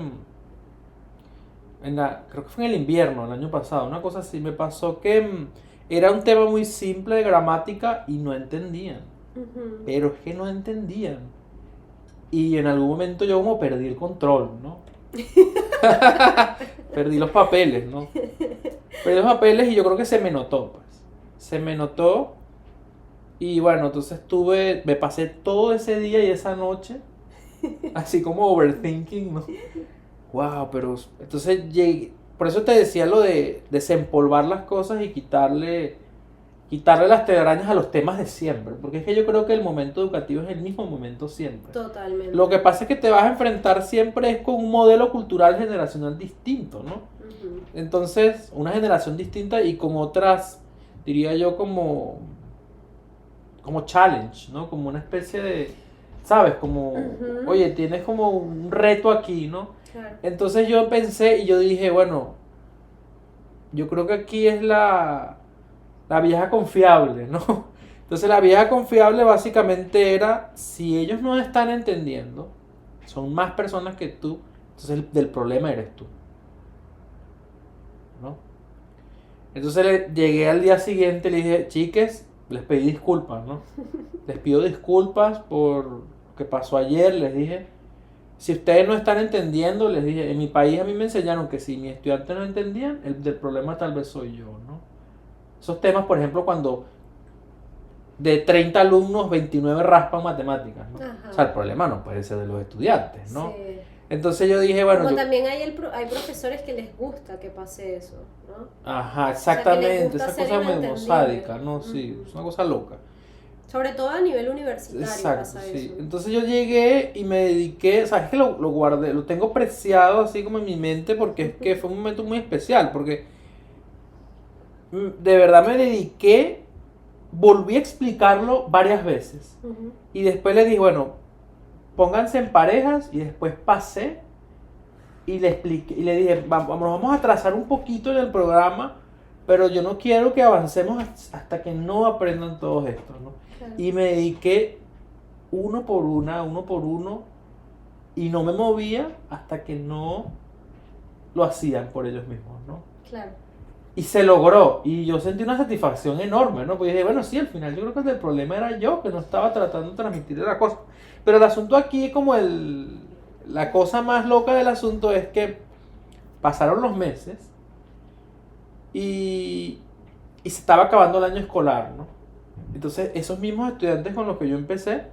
creo que fue en el invierno, el año pasado, una cosa así, me pasó que era un tema muy simple de gramática y no entendían, Ujú. pero es que no entendían. Y en algún momento yo como perdí el control, ¿no? Perdí los papeles, ¿no? Perdí los papeles y yo creo que se me notó, pues. Se me notó y bueno, entonces me pasé todo ese día y esa noche, así como overthinking, ¿no? Wow, pero entonces llegué, por eso te decía lo de desempolvar las cosas y quitarle las telarañas a los temas de siempre, porque es que yo creo que el momento educativo es el mismo momento siempre. Totalmente. Lo que pasa es que te vas a enfrentar siempre es con un modelo cultural generacional distinto, ¿no? Ujú. Entonces, una generación distinta y con otras, diría yo, como challenge, ¿no? Como una especie de, ¿sabes? Como, Ujú. oye, tienes como un reto aquí, ¿no? Claro. Entonces yo pensé y yo dije, bueno, yo creo que aquí es la vieja confiable, ¿no? Entonces la vieja confiable básicamente era, si ellos no están entendiendo, son más personas que tú, entonces del problema eres tú, ¿no? Entonces llegué al día siguiente y le dije, chiques, les pedí disculpas, ¿no? Les pido disculpas por lo que pasó ayer, les dije. Si ustedes no están entendiendo, les dije, en mi país a mí me enseñaron que si mis estudiantes no entendían, el del problema tal vez soy yo, ¿no? Esos temas, por ejemplo, cuando de 30 alumnos, 29 raspan matemáticas, ¿no? Ajá. O sea, el problema no puede ser de los estudiantes, ¿no? Sí. Entonces yo dije, bueno, Como también hay profesores que les gusta que pase eso, ¿no? ajá, sea, que les exactamente, gusta esa ser cosa medio inentendible. sádica, ¿no? Sí, Ujú. es una cosa loca. Sobre todo a nivel universitario Exacto, pasa sí. eso. Entonces yo llegué y me dediqué, o sea, es que lo guardé, lo tengo preciado así como en mi mente porque es que fue un momento muy especial, porque de verdad me dediqué, volví a explicarlo varias veces Ujú. y después le dije, bueno, pónganse en parejas y después pasé y le expliqué y le dije, vamos a trazar un poquito en el programa, pero yo no quiero que avancemos hasta que no aprendan todos estos, ¿no? Claro. Y me dediqué uno por uno, y no me movía hasta que no lo hacían por ellos mismos, ¿no? Claro. Y se logró, y yo sentí una satisfacción enorme, ¿no? Porque dije, bueno, sí, al final yo creo que el problema era yo, que no estaba tratando de transmitirle la cosa. Pero el asunto aquí es como la cosa más loca del asunto es que pasaron los meses y se estaba acabando el año escolar, ¿no? Entonces, esos mismos estudiantes con los que yo empecé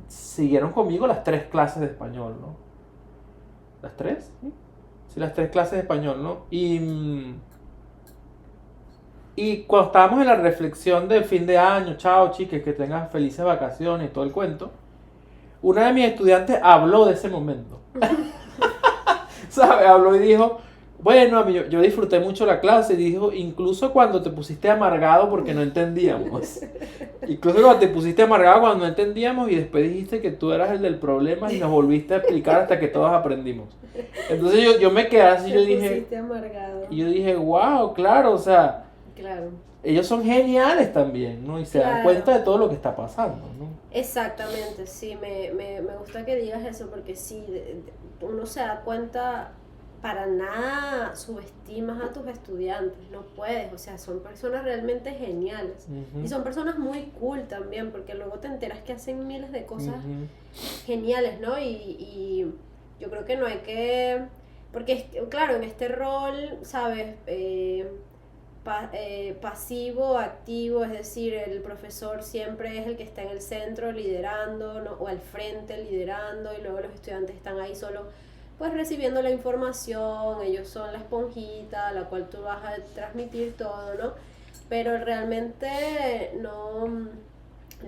siguieron conmigo las 3 clases de español, ¿no? ¿Las 3? Sí, las 3 clases de español, ¿no? Y cuando estábamos en la reflexión del fin de año, chao chiques, que tengas felices vacaciones y todo el cuento, una de mis estudiantes habló de ese momento. ¿Sabes? Habló y dijo, bueno, yo disfruté mucho la clase, y dijo, incluso cuando te pusiste amargado porque no entendíamos. Incluso cuando te pusiste amargado cuando no entendíamos y después dijiste que tú eras el del problema y nos volviste a explicar hasta que todos aprendimos. Entonces yo me quedé así, yo dije, amargado. y yo dije, wow, claro, o sea, claro. Ellos son geniales también, ¿no? Y se dan cuenta de todo lo que está pasando, ¿no? Exactamente, sí, me gusta que digas eso porque sí, uno se da cuenta, para nada subestimas a tus estudiantes, no puedes, o sea, son personas realmente geniales. Y son personas muy cool también, porque luego te enteras que hacen miles de cosas geniales, ¿no? Y yo creo que no hay que, porque claro, en este rol, ¿sabes? Pasivo, activo, es decir, el profesor siempre es el que está en el centro liderando, ¿no? O al frente liderando, y luego los estudiantes están ahí solo pues recibiendo la información, ellos son la esponjita a la cual tú vas a transmitir todo, ¿no? Pero realmente no,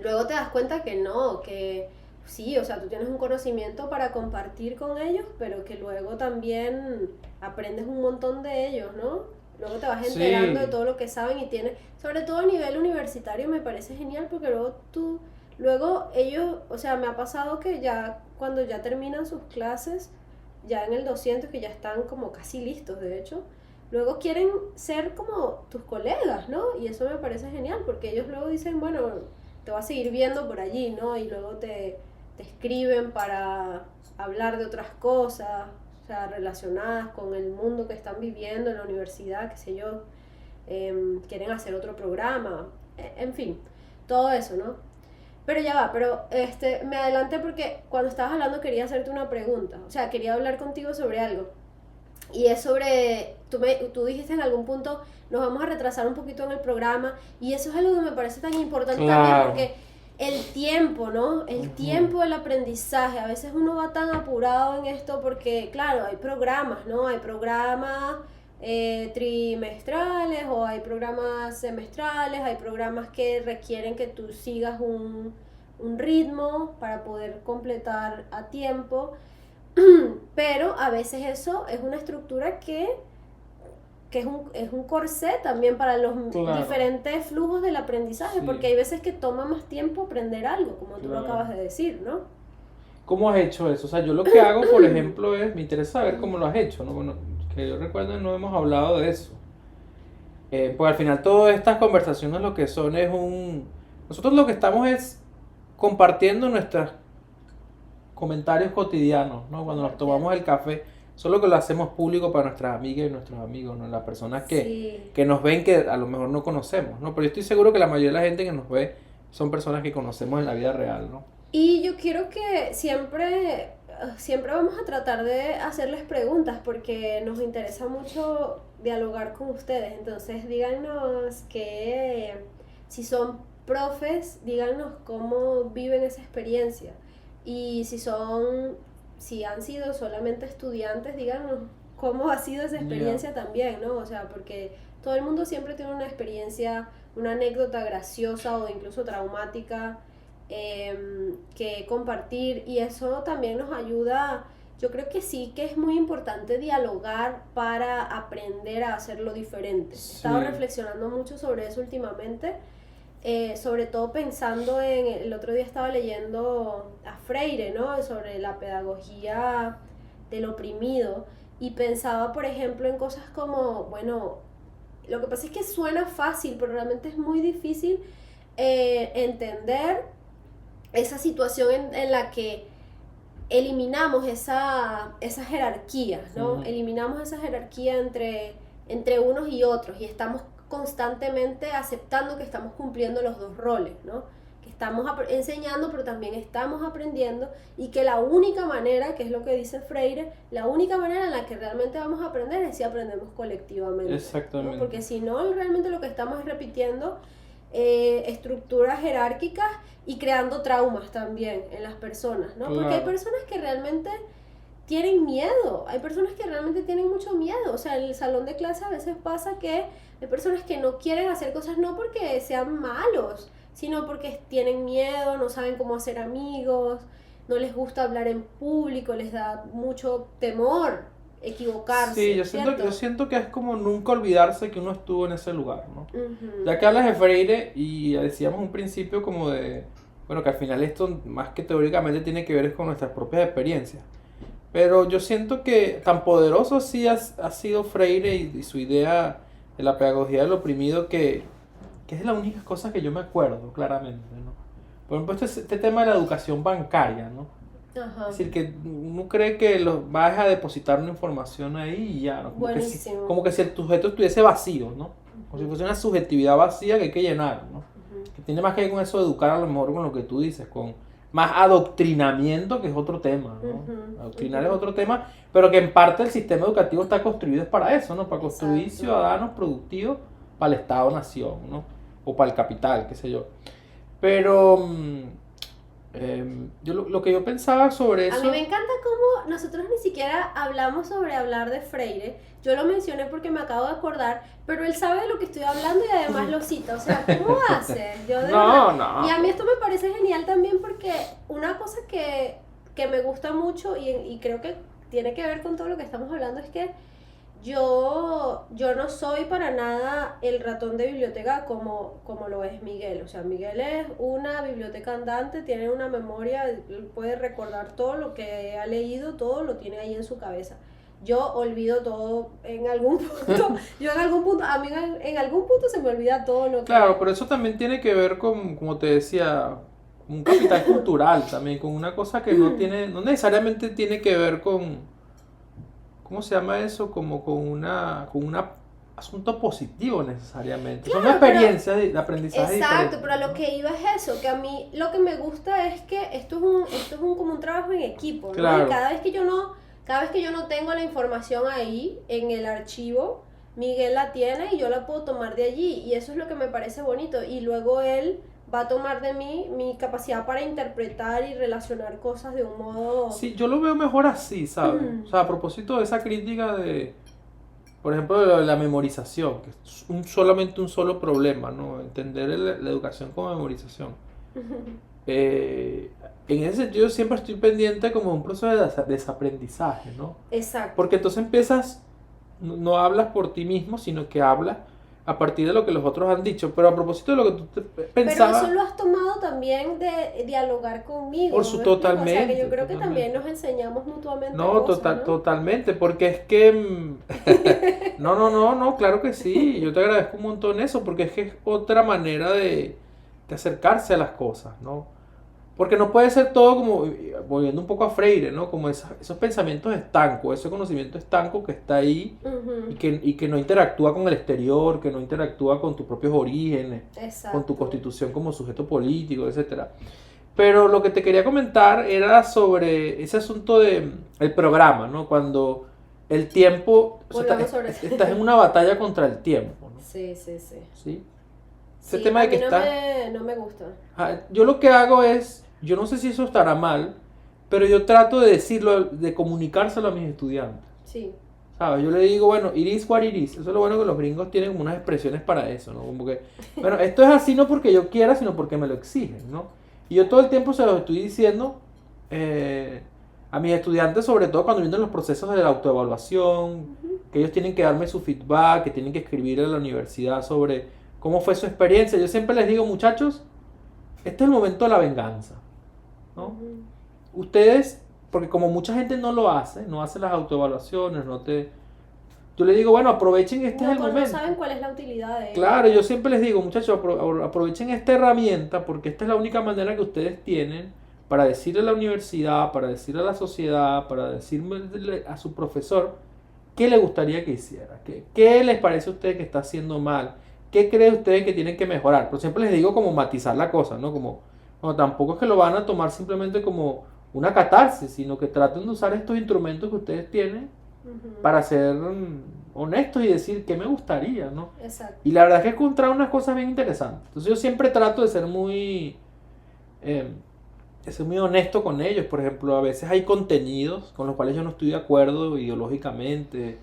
luego te das cuenta que no, que sí, o sea, tú tienes un conocimiento para compartir con ellos, pero que luego también aprendes un montón de ellos, ¿no? Luego te vas enterando de todo lo que saben y tienes, sobre todo a nivel universitario me parece genial porque luego ellos, o sea, me ha pasado que ya cuando ya terminan sus clases, ya en el 200, que ya están como casi listos de hecho, luego quieren ser como tus colegas, ¿no? Y eso me parece genial porque ellos luego dicen, bueno, te voy a seguir viendo por allí, ¿no? Y luego te escriben para hablar de otras cosas, o sea, relacionadas con el mundo que están viviendo en la universidad, qué sé yo, quieren hacer otro programa, en fin, todo eso, ¿no? Pero ya va, pero me adelanté porque cuando estabas hablando quería hacerte una pregunta, o sea, quería hablar contigo sobre algo. Y es sobre, tú dijiste en algún punto, nos vamos a retrasar un poquito en el programa, y eso es algo que me parece tan importante también, porque el tiempo, ¿no? El tiempo del aprendizaje, a veces uno va tan apurado en esto porque, claro, hay programas, ¿no? Hay programas trimestrales o hay programas semestrales, hay programas que requieren que tú sigas un ritmo para poder completar a tiempo, pero a veces eso es una estructura que es un corsé también para los diferentes flujos del aprendizaje, porque hay veces que toma más tiempo aprender algo, como tú lo acabas de decir, ¿no? ¿Cómo has hecho eso? O sea, yo lo que hago, por ejemplo, me interesa saber cómo lo has hecho, ¿no? Bueno, que yo recuerdo no hemos hablado de eso. Pues al final todas estas conversaciones lo que son es nosotros lo que estamos es compartiendo nuestros comentarios cotidianos, ¿no? Cuando nos tomamos el café, solo que lo hacemos público para nuestras amigas y nuestros amigos, ¿no? Las personas que nos ven que a lo mejor no conocemos, ¿no? Pero yo estoy seguro que la mayoría de la gente que nos ve son personas que conocemos en la vida real, ¿no? Y yo quiero que siempre vamos a tratar de hacerles preguntas porque nos interesa mucho dialogar con ustedes. Entonces díganos que si son profes, díganos cómo viven esa experiencia. Y si han sido solamente estudiantes, díganos cómo ha sido esa experiencia también, ¿no? O sea, porque todo el mundo siempre tiene una experiencia, una anécdota graciosa o incluso traumática que compartir, y eso también nos ayuda. Yo creo que sí que es muy importante dialogar para aprender a hacerlo diferente. He estado reflexionando mucho sobre eso últimamente, sobre todo pensando el otro día estaba leyendo a Freire, ¿no? Sobre la pedagogía del oprimido, y pensaba, por ejemplo, en cosas como, bueno, lo que pasa es que suena fácil, pero realmente es muy difícil entender esa situación en la que eliminamos esa jerarquía, ¿no? Eliminamos esa jerarquía entre unos y otros, y estamos constantemente aceptando que estamos cumpliendo los dos roles, ¿no? que estamos enseñando, pero también estamos aprendiendo, y que la única manera, que es lo que dice Freire, la única manera en la que realmente vamos a aprender es si aprendemos colectivamente. Exactamente. ¿No? Porque si no, realmente lo que estamos es repitiendo estructuras jerárquicas y creando traumas también en las personas, ¿no? Claro. Porque hay personas que realmente tienen miedo, hay personas que realmente tienen mucho miedo, o sea, en el salón de clase a veces pasa que hay personas que no quieren hacer cosas no porque sean malos, sino porque tienen miedo, no saben cómo hacer amigos, no les gusta hablar en público, les da mucho temor equivocarse. Sí, ¿cierto? yo siento que es como nunca olvidarse que uno estuvo en ese lugar, ¿no? Ujú. Ya que hablas de Freire y decíamos un principio como de, bueno, que al final esto más que teóricamente tiene que ver es con nuestras propias experiencias. Pero yo siento que tan poderoso sí ha sido Freire y su idea de la pedagogía del oprimido que es la única cosa que yo me acuerdo claramente, ¿no? Por ejemplo, este tema de la educación bancaria, ¿no? Ajá. Es decir, que uno cree que vas a depositar una información ahí y ya, ¿no? Buenísimo. Como que si el sujeto estuviese vacío, ¿no? Como si fuese una subjetividad vacía que hay que llenar, ¿no? Ujú. Que tiene más que ver con eso de educar a lo mejor con lo que tú dices, con más adoctrinamiento, que es otro tema, ¿no? Ujú, Adoctrinar ujú. es otro tema, pero que en parte el sistema educativo está construido es para eso, ¿no? Para construir Exacto. ciudadanos productivos para el Estado-Nación, ¿no? O para el capital, qué sé yo. Pero lo que yo pensaba sobre A eso... mí me encanta cómo nosotros ni siquiera hablamos sobre hablar de Freire. Yo lo mencioné porque me acabo de acordar, pero él sabe de lo que estoy hablando y además lo cita. O sea, ¿cómo hace? Yo de No, verdad- no. Y a mí esto me parece genial también porque una cosa que me gusta mucho y creo que tiene que ver con todo lo que estamos hablando es que yo no soy para nada el ratón de biblioteca como lo es Miguel. O sea, Miguel es una biblioteca andante, tiene una memoria, él puede recordar todo lo que ha leído, todo lo tiene ahí en su cabeza. Yo olvido todo en algún punto. Yo en algún punto, a mí en algún punto se me olvida todo lo que... Claro, pero eso también tiene que ver con, como te decía, un capital cultural también, con una cosa que no necesariamente tiene que ver con, ¿cómo se llama eso? Como con una asunto positivo necesariamente. Son Claro, pero- experiencias de aprendizaje Exacto, diferentes, pero a lo ¿no? que iba es eso, que a mí lo que me gusta es que esto es como un trabajo en equipo, ¿no? Claro. Y cada vez que yo no tengo la información ahí en el archivo, Miguel la tiene y yo la puedo tomar de allí, y eso es lo que me parece bonito, y luego él va a tomar de mí mi capacidad para interpretar y relacionar cosas de un modo... Sí, yo lo veo mejor así, ¿sabes? O sea, a propósito de esa crítica de, por ejemplo, de lo de la memorización, que es solamente un solo problema, ¿no? Entender la educación como memorización. En ese sentido siempre estoy pendiente como de un proceso de desaprendizaje, ¿no? Exacto. Porque entonces empiezas, no hablas por ti mismo, sino que hablas a partir de lo que los otros han dicho. Pero a propósito de lo que tú Pero pensabas... eso lo has tomado también de dialogar conmigo. Por ¿me su- explico? totalmente, O sea, que yo creo que totalmente. también nos enseñamos mutuamente No, cosas, ¿no? totalmente, porque es que... no, claro que sí, yo te agradezco un montón eso, porque es que es otra manera de acercarse a las cosas, ¿no? Porque no puede ser todo como, volviendo un poco a Freire, ¿no? Como esos pensamientos estancos, ese conocimiento estanco que está ahí Ujú. y que no interactúa con el exterior, que no interactúa con tus propios orígenes, Exacto. con tu constitución como sujeto político, etcétera. Pero lo que te quería comentar era sobre ese asunto de el programa, ¿no? Cuando el tiempo, o sea, Volvamos sobre eso. estás en una batalla contra el tiempo, ¿no? Sí, sí, sí. ¿Sí? Ese Sí, tema a de que mí está... no me gusta. Yo lo que hago es, yo no sé si eso estará mal, pero yo trato de decirlo, de comunicárselo a mis estudiantes. Sí. ¿Sabes? Yo le digo, bueno, it is what it is. Eso es lo bueno que los gringos tienen como unas expresiones para eso, ¿no? Como que, bueno, esto es así no porque yo quiera, sino porque me lo exigen, ¿no? Y yo todo el tiempo se los estoy diciendo a mis estudiantes, sobre todo cuando vienen los procesos de la autoevaluación, que ellos tienen que darme su feedback, que tienen que escribir a la universidad sobre cómo fue su experiencia. Yo siempre les digo, muchachos, este es el momento de la venganza, ¿no? Ujú. Ustedes, porque como mucha gente no lo hace, no hace las autoevaluaciones, yo les digo, bueno, aprovechen, este es el No momento. saben cuál es la utilidad de Claro, yo siempre les digo, muchachos, aprovechen esta herramienta porque esta es la única manera que ustedes tienen para decirle a la universidad, para decirle a la sociedad, para decirle a su profesor qué le gustaría que hiciera, qué les parece a ustedes que está haciendo mal, qué creen ustedes que tienen que mejorar. Pero siempre les digo como matizar la cosa, ¿no? Como No, tampoco es que lo van a tomar simplemente como una catarsis, sino que traten de usar estos instrumentos que ustedes tienen Ujú. para ser honestos y decir qué me gustaría, ¿no? Exacto. Y la verdad es que he encontrado unas cosas bien interesantes. Entonces yo siempre trato eh, de ser muy honesto con ellos. Por ejemplo, a veces hay contenidos con los cuales yo no estoy de acuerdo ideológicamente,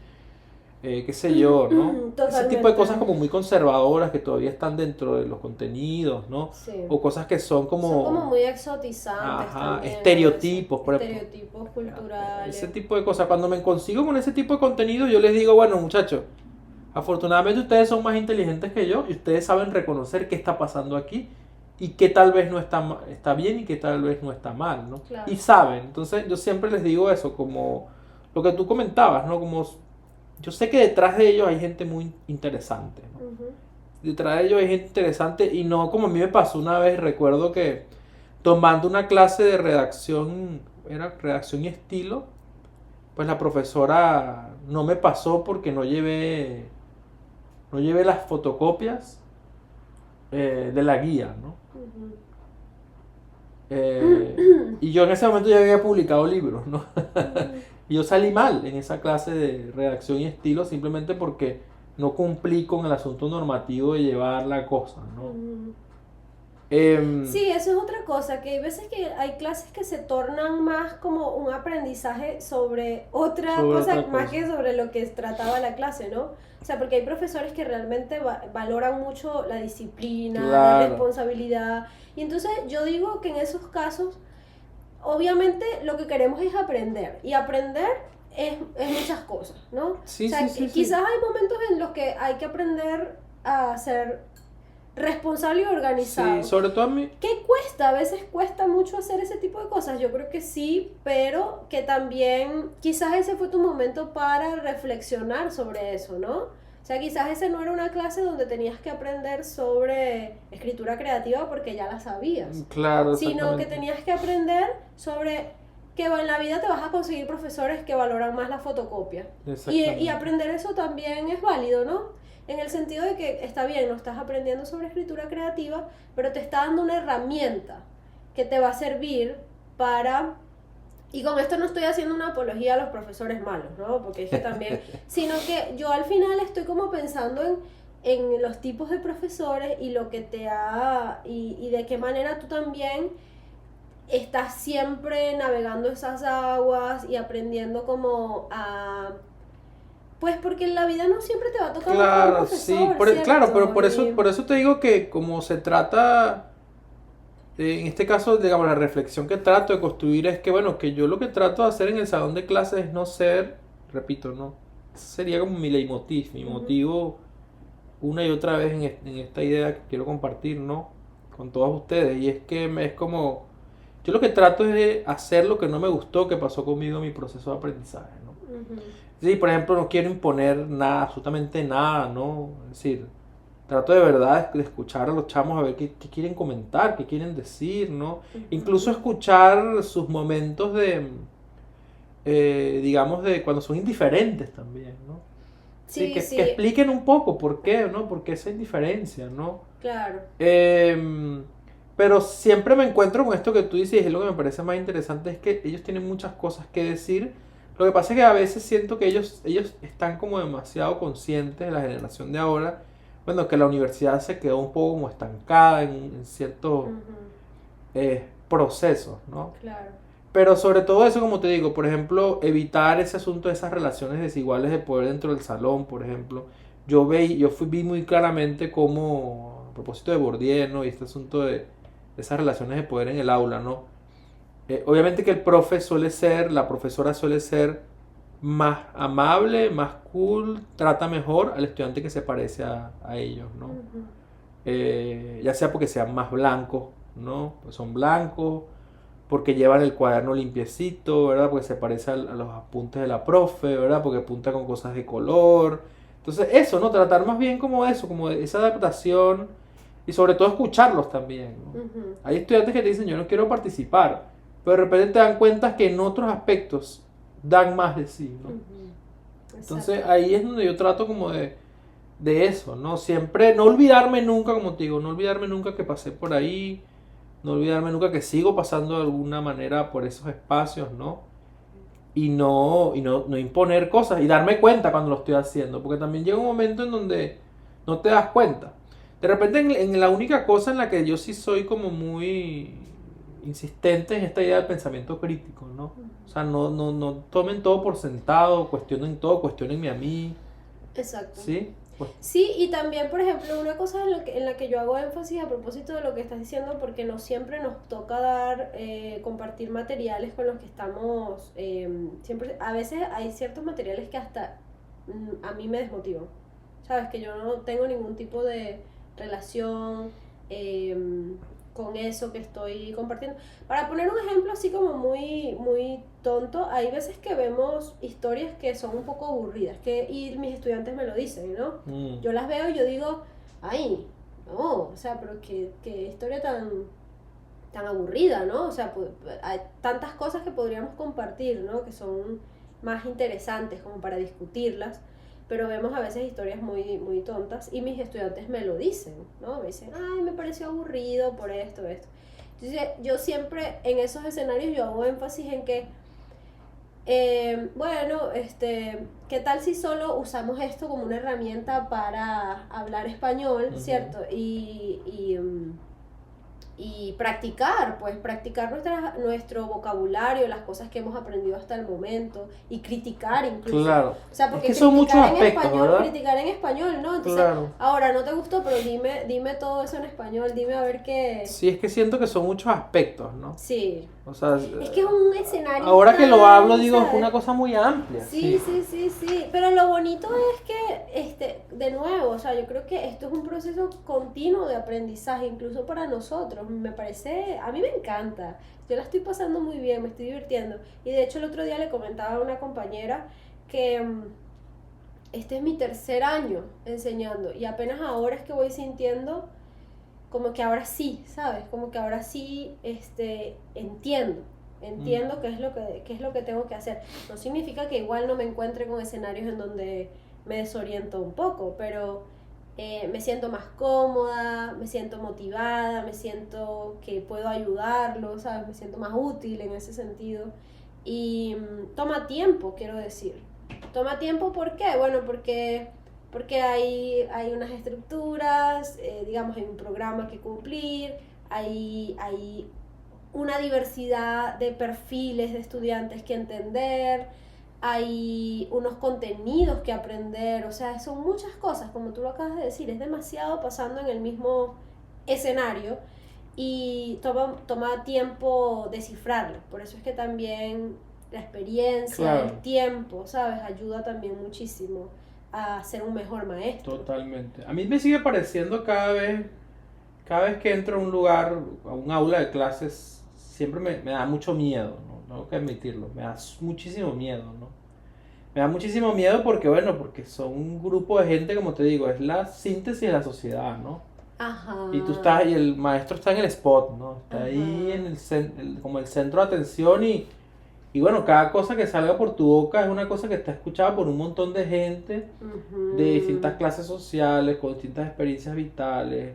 qué sé yo, ¿no? Ese tipo de Totalmente. cosas como muy conservadoras que todavía están dentro de los contenidos, ¿no? Sí. O cosas que son Son como como, muy exotizantes ajá, también a veces. estereotipos, por ejemplo. Estereotipos Ese culturales. tipo de cosas. Cuando me consigo con ese tipo de contenido, yo les digo, bueno, muchachos, afortunadamente ustedes son más inteligentes que yo y ustedes saben reconocer qué está pasando aquí y qué tal vez no está bien y qué tal vez no está mal, ¿no? Y Claro. saben, entonces yo siempre les digo eso, como lo que tú comentabas, ¿no? Como yo sé que detrás de ellos hay gente muy interesante, ¿no? Ujú. Detrás de ellos hay gente interesante y no como a mí me pasó una vez, recuerdo que tomando una clase de redacción, era redacción y estilo, pues la profesora no me pasó porque no llevé las fotocopias de la guía, ¿no? Ujú. Y yo en ese momento ya había publicado libros, ¿no? Ujú. Y yo salí mal en esa clase de redacción y estilo simplemente porque no cumplí con el asunto normativo de llevar la cosa, ¿no? Ujú. Em, Sí, eso es otra cosa, que hay veces que hay clases que se tornan más como un aprendizaje sobre otra sobre cosa otra más cosa. que sobre lo que trataba la clase, ¿no? O sea, porque hay profesores que realmente valoran mucho la disciplina, la Claro. responsabilidad, y entonces yo digo que en esos casos, obviamente lo que queremos es aprender, y aprender es muchas cosas, ¿no? O Sí, sí, sea, sí, sí. quizás hay momentos en los que hay que aprender a ser responsable y Sí, organizado. sobre todo a mí. ¿Qué cuesta? A veces cuesta mucho hacer ese tipo de cosas. Yo creo que sí, pero que también quizás ese fue tu momento para reflexionar sobre eso, ¿no? O sea, quizás ese no era una clase donde tenías que aprender sobre escritura creativa porque ya la sabías, Claro, sino que exactamente. tenías que aprender sobre que en la vida te vas a conseguir profesores que valoran más la fotocopia. Y Exactamente. aprender eso también es válido, ¿no? En el sentido de que está bien, no estás aprendiendo sobre escritura creativa, pero te está dando una herramienta que te va a servir para... Y con esto no estoy haciendo una apología a los profesores malos, ¿no? Porque es que también... Sino que yo al final estoy como pensando en los tipos de profesores y lo que te ha... Y de qué manera tú también estás siempre navegando esas aguas y aprendiendo como a... Pues porque en la vida no siempre te va a tocar un buen Claro, sí, profesor, claro, pero ¿cierto? por eso te digo que como se trata, en este caso, digamos, la reflexión que trato de construir es que, bueno, que yo lo que trato de hacer en el salón de clases es no ser, repito, no, ese sería como mi leitmotiv, mi Ujú. motivo una y otra vez en esta idea que quiero compartir, ¿no? Con todos ustedes, y es que es como, yo lo que trato es de hacer lo que no me gustó que pasó conmigo en mi proceso de aprendizaje, ¿no? Ujú. Sí, por ejemplo, no quiero imponer nada, absolutamente nada, ¿no? Es decir, trato de verdad de escuchar a los chamos a ver qué quieren comentar, qué quieren decir, ¿no? Incluso Ujú. escuchar sus momentos digamos, de cuando son indiferentes también, ¿no? Sí, Sí, que sí, expliquen un poco por qué, ¿no? Por qué esa indiferencia, ¿no? claro. Em, pero siempre me encuentro con esto que tú dices, y es lo que me parece más interesante, es que ellos tienen muchas cosas que decir. Lo que pasa es que a veces siento que ellos están como demasiado conscientes de la generación de ahora, bueno, que la universidad se quedó un poco como estancada en ciertos Ujú. procesos, ¿no? Claro. Pero sobre todo eso, como te digo, por ejemplo, evitar ese asunto de esas relaciones desiguales de poder dentro del salón, por ejemplo. Vi muy claramente cómo, a propósito de Bourdieu, ¿no? Y este asunto de esas relaciones de poder en el aula, ¿no? Obviamente que la profesora suele ser más amable, más cool, trata mejor al estudiante que se parece a ellos, ¿no? Ujú. Ya sea porque sean más blancos, ¿no? Pues son blancos, porque llevan el cuaderno limpiecito, ¿verdad? Porque se parece a los apuntes de la profe, ¿verdad? Porque apunta con cosas de color. Entonces, eso, ¿no? Tratar más bien como eso, como esa adaptación y sobre todo escucharlos también, ¿no? Ujú. Hay estudiantes que te dicen, yo no quiero participar, pero de repente te dan cuenta que en otros aspectos dan más de sí, ¿no? Ujú. Entonces, Exacto. ahí es donde yo trato como de eso, ¿no? Siempre, no olvidarme nunca, como te digo, no olvidarme nunca que pasé por ahí, no olvidarme nunca que sigo pasando de alguna manera por esos espacios, ¿no? Y no imponer cosas y darme cuenta cuando lo estoy haciendo, porque también llega un momento en donde no te das cuenta. De repente en la única cosa en la que yo sí soy como muy insistente en esta idea del pensamiento crítico, ¿no? O sea, no tomen todo por sentado, cuestionen todo, cuestionenme a mí, Exacto. ¿sí? Pues, Sí, y también, por ejemplo, una cosa en la que yo hago énfasis a propósito de lo que estás diciendo, porque no siempre nos toca compartir materiales con los que estamos, siempre, a veces hay ciertos materiales que hasta a mí me desmotivan, sabes, que yo no tengo ningún tipo de relación con eso que estoy compartiendo. Para poner un ejemplo así como muy, muy tonto, hay veces que vemos historias que son un poco aburridas, y mis estudiantes me lo dicen, ¿no? Yo las veo y yo digo, ay, no, o sea, pero qué historia tan aburrida, ¿no? O sea, hay tantas cosas que podríamos compartir, ¿no? Que son más interesantes como para discutirlas, pero vemos a veces historias muy, muy tontas y mis estudiantes me lo dicen, ¿no? Me dicen, ay, me pareció aburrido por esto. Entonces, yo siempre en esos escenarios yo hago énfasis en que bueno, ¿qué tal si solo usamos esto como una herramienta para hablar español, ¿cierto? Y practicar, pues practicar nuestro vocabulario, las cosas que hemos aprendido hasta el momento y criticar incluso. claro. O sea, porque es que son muchos aspectos, español, ¿verdad? criticar en español, ¿no? Entonces, Claro. ahora no te gustó, pero dime todo eso en español, dime a ver qué. Sí, es que siento que son muchos aspectos, ¿no? Sí. O sea, Es que es un escenario. ahora que lo hablo, digo, es ¿sabes? una cosa muy amplia. Sí. Pero lo bonito es que, de nuevo, o sea, yo creo que esto es un proceso continuo de aprendizaje, incluso para nosotros. Me parece, a mí me encanta. Yo la estoy pasando muy bien, me estoy divirtiendo. Y de hecho el otro día le comentaba a una compañera que este es mi tercer año enseñando y apenas ahora es que voy sintiendo como que ahora sí, ¿sabes? Como que ahora sí entiendo qué es lo que tengo que hacer. No significa que igual no me encuentre con escenarios en donde me desoriento un poco, pero me siento más cómoda, me siento motivada, me siento que puedo ayudarlo, ¿sabes? Me siento más útil en ese sentido. Y toma tiempo, quiero decir. Toma tiempo, ¿por qué? Bueno, porque hay unas estructuras, digamos, hay un programa que cumplir, hay una diversidad de perfiles de estudiantes que entender, hay unos contenidos que aprender, o sea, son muchas cosas, como tú lo acabas de decir, es demasiado pasando en el mismo escenario y toma tiempo descifrarlo, por eso es que también la experiencia, Claro. el tiempo, ¿sabes? Ayuda también muchísimo a ser un mejor maestro. Totalmente. A mí me sigue pareciendo cada vez que entro a un lugar, a un aula de clases, siempre me da mucho miedo, ¿no? Tengo que admitirlo, me da muchísimo miedo, ¿no? Me da muchísimo miedo porque, bueno, porque son un grupo de gente, como te digo, es la síntesis de la sociedad, ¿no? Ajá. Y el maestro está en el spot, ¿no? Está ahí Ajá. como el centro de atención y bueno, cada cosa que salga por tu boca es una cosa que está escuchada por un montón de gente de distintas clases sociales, con distintas experiencias vitales.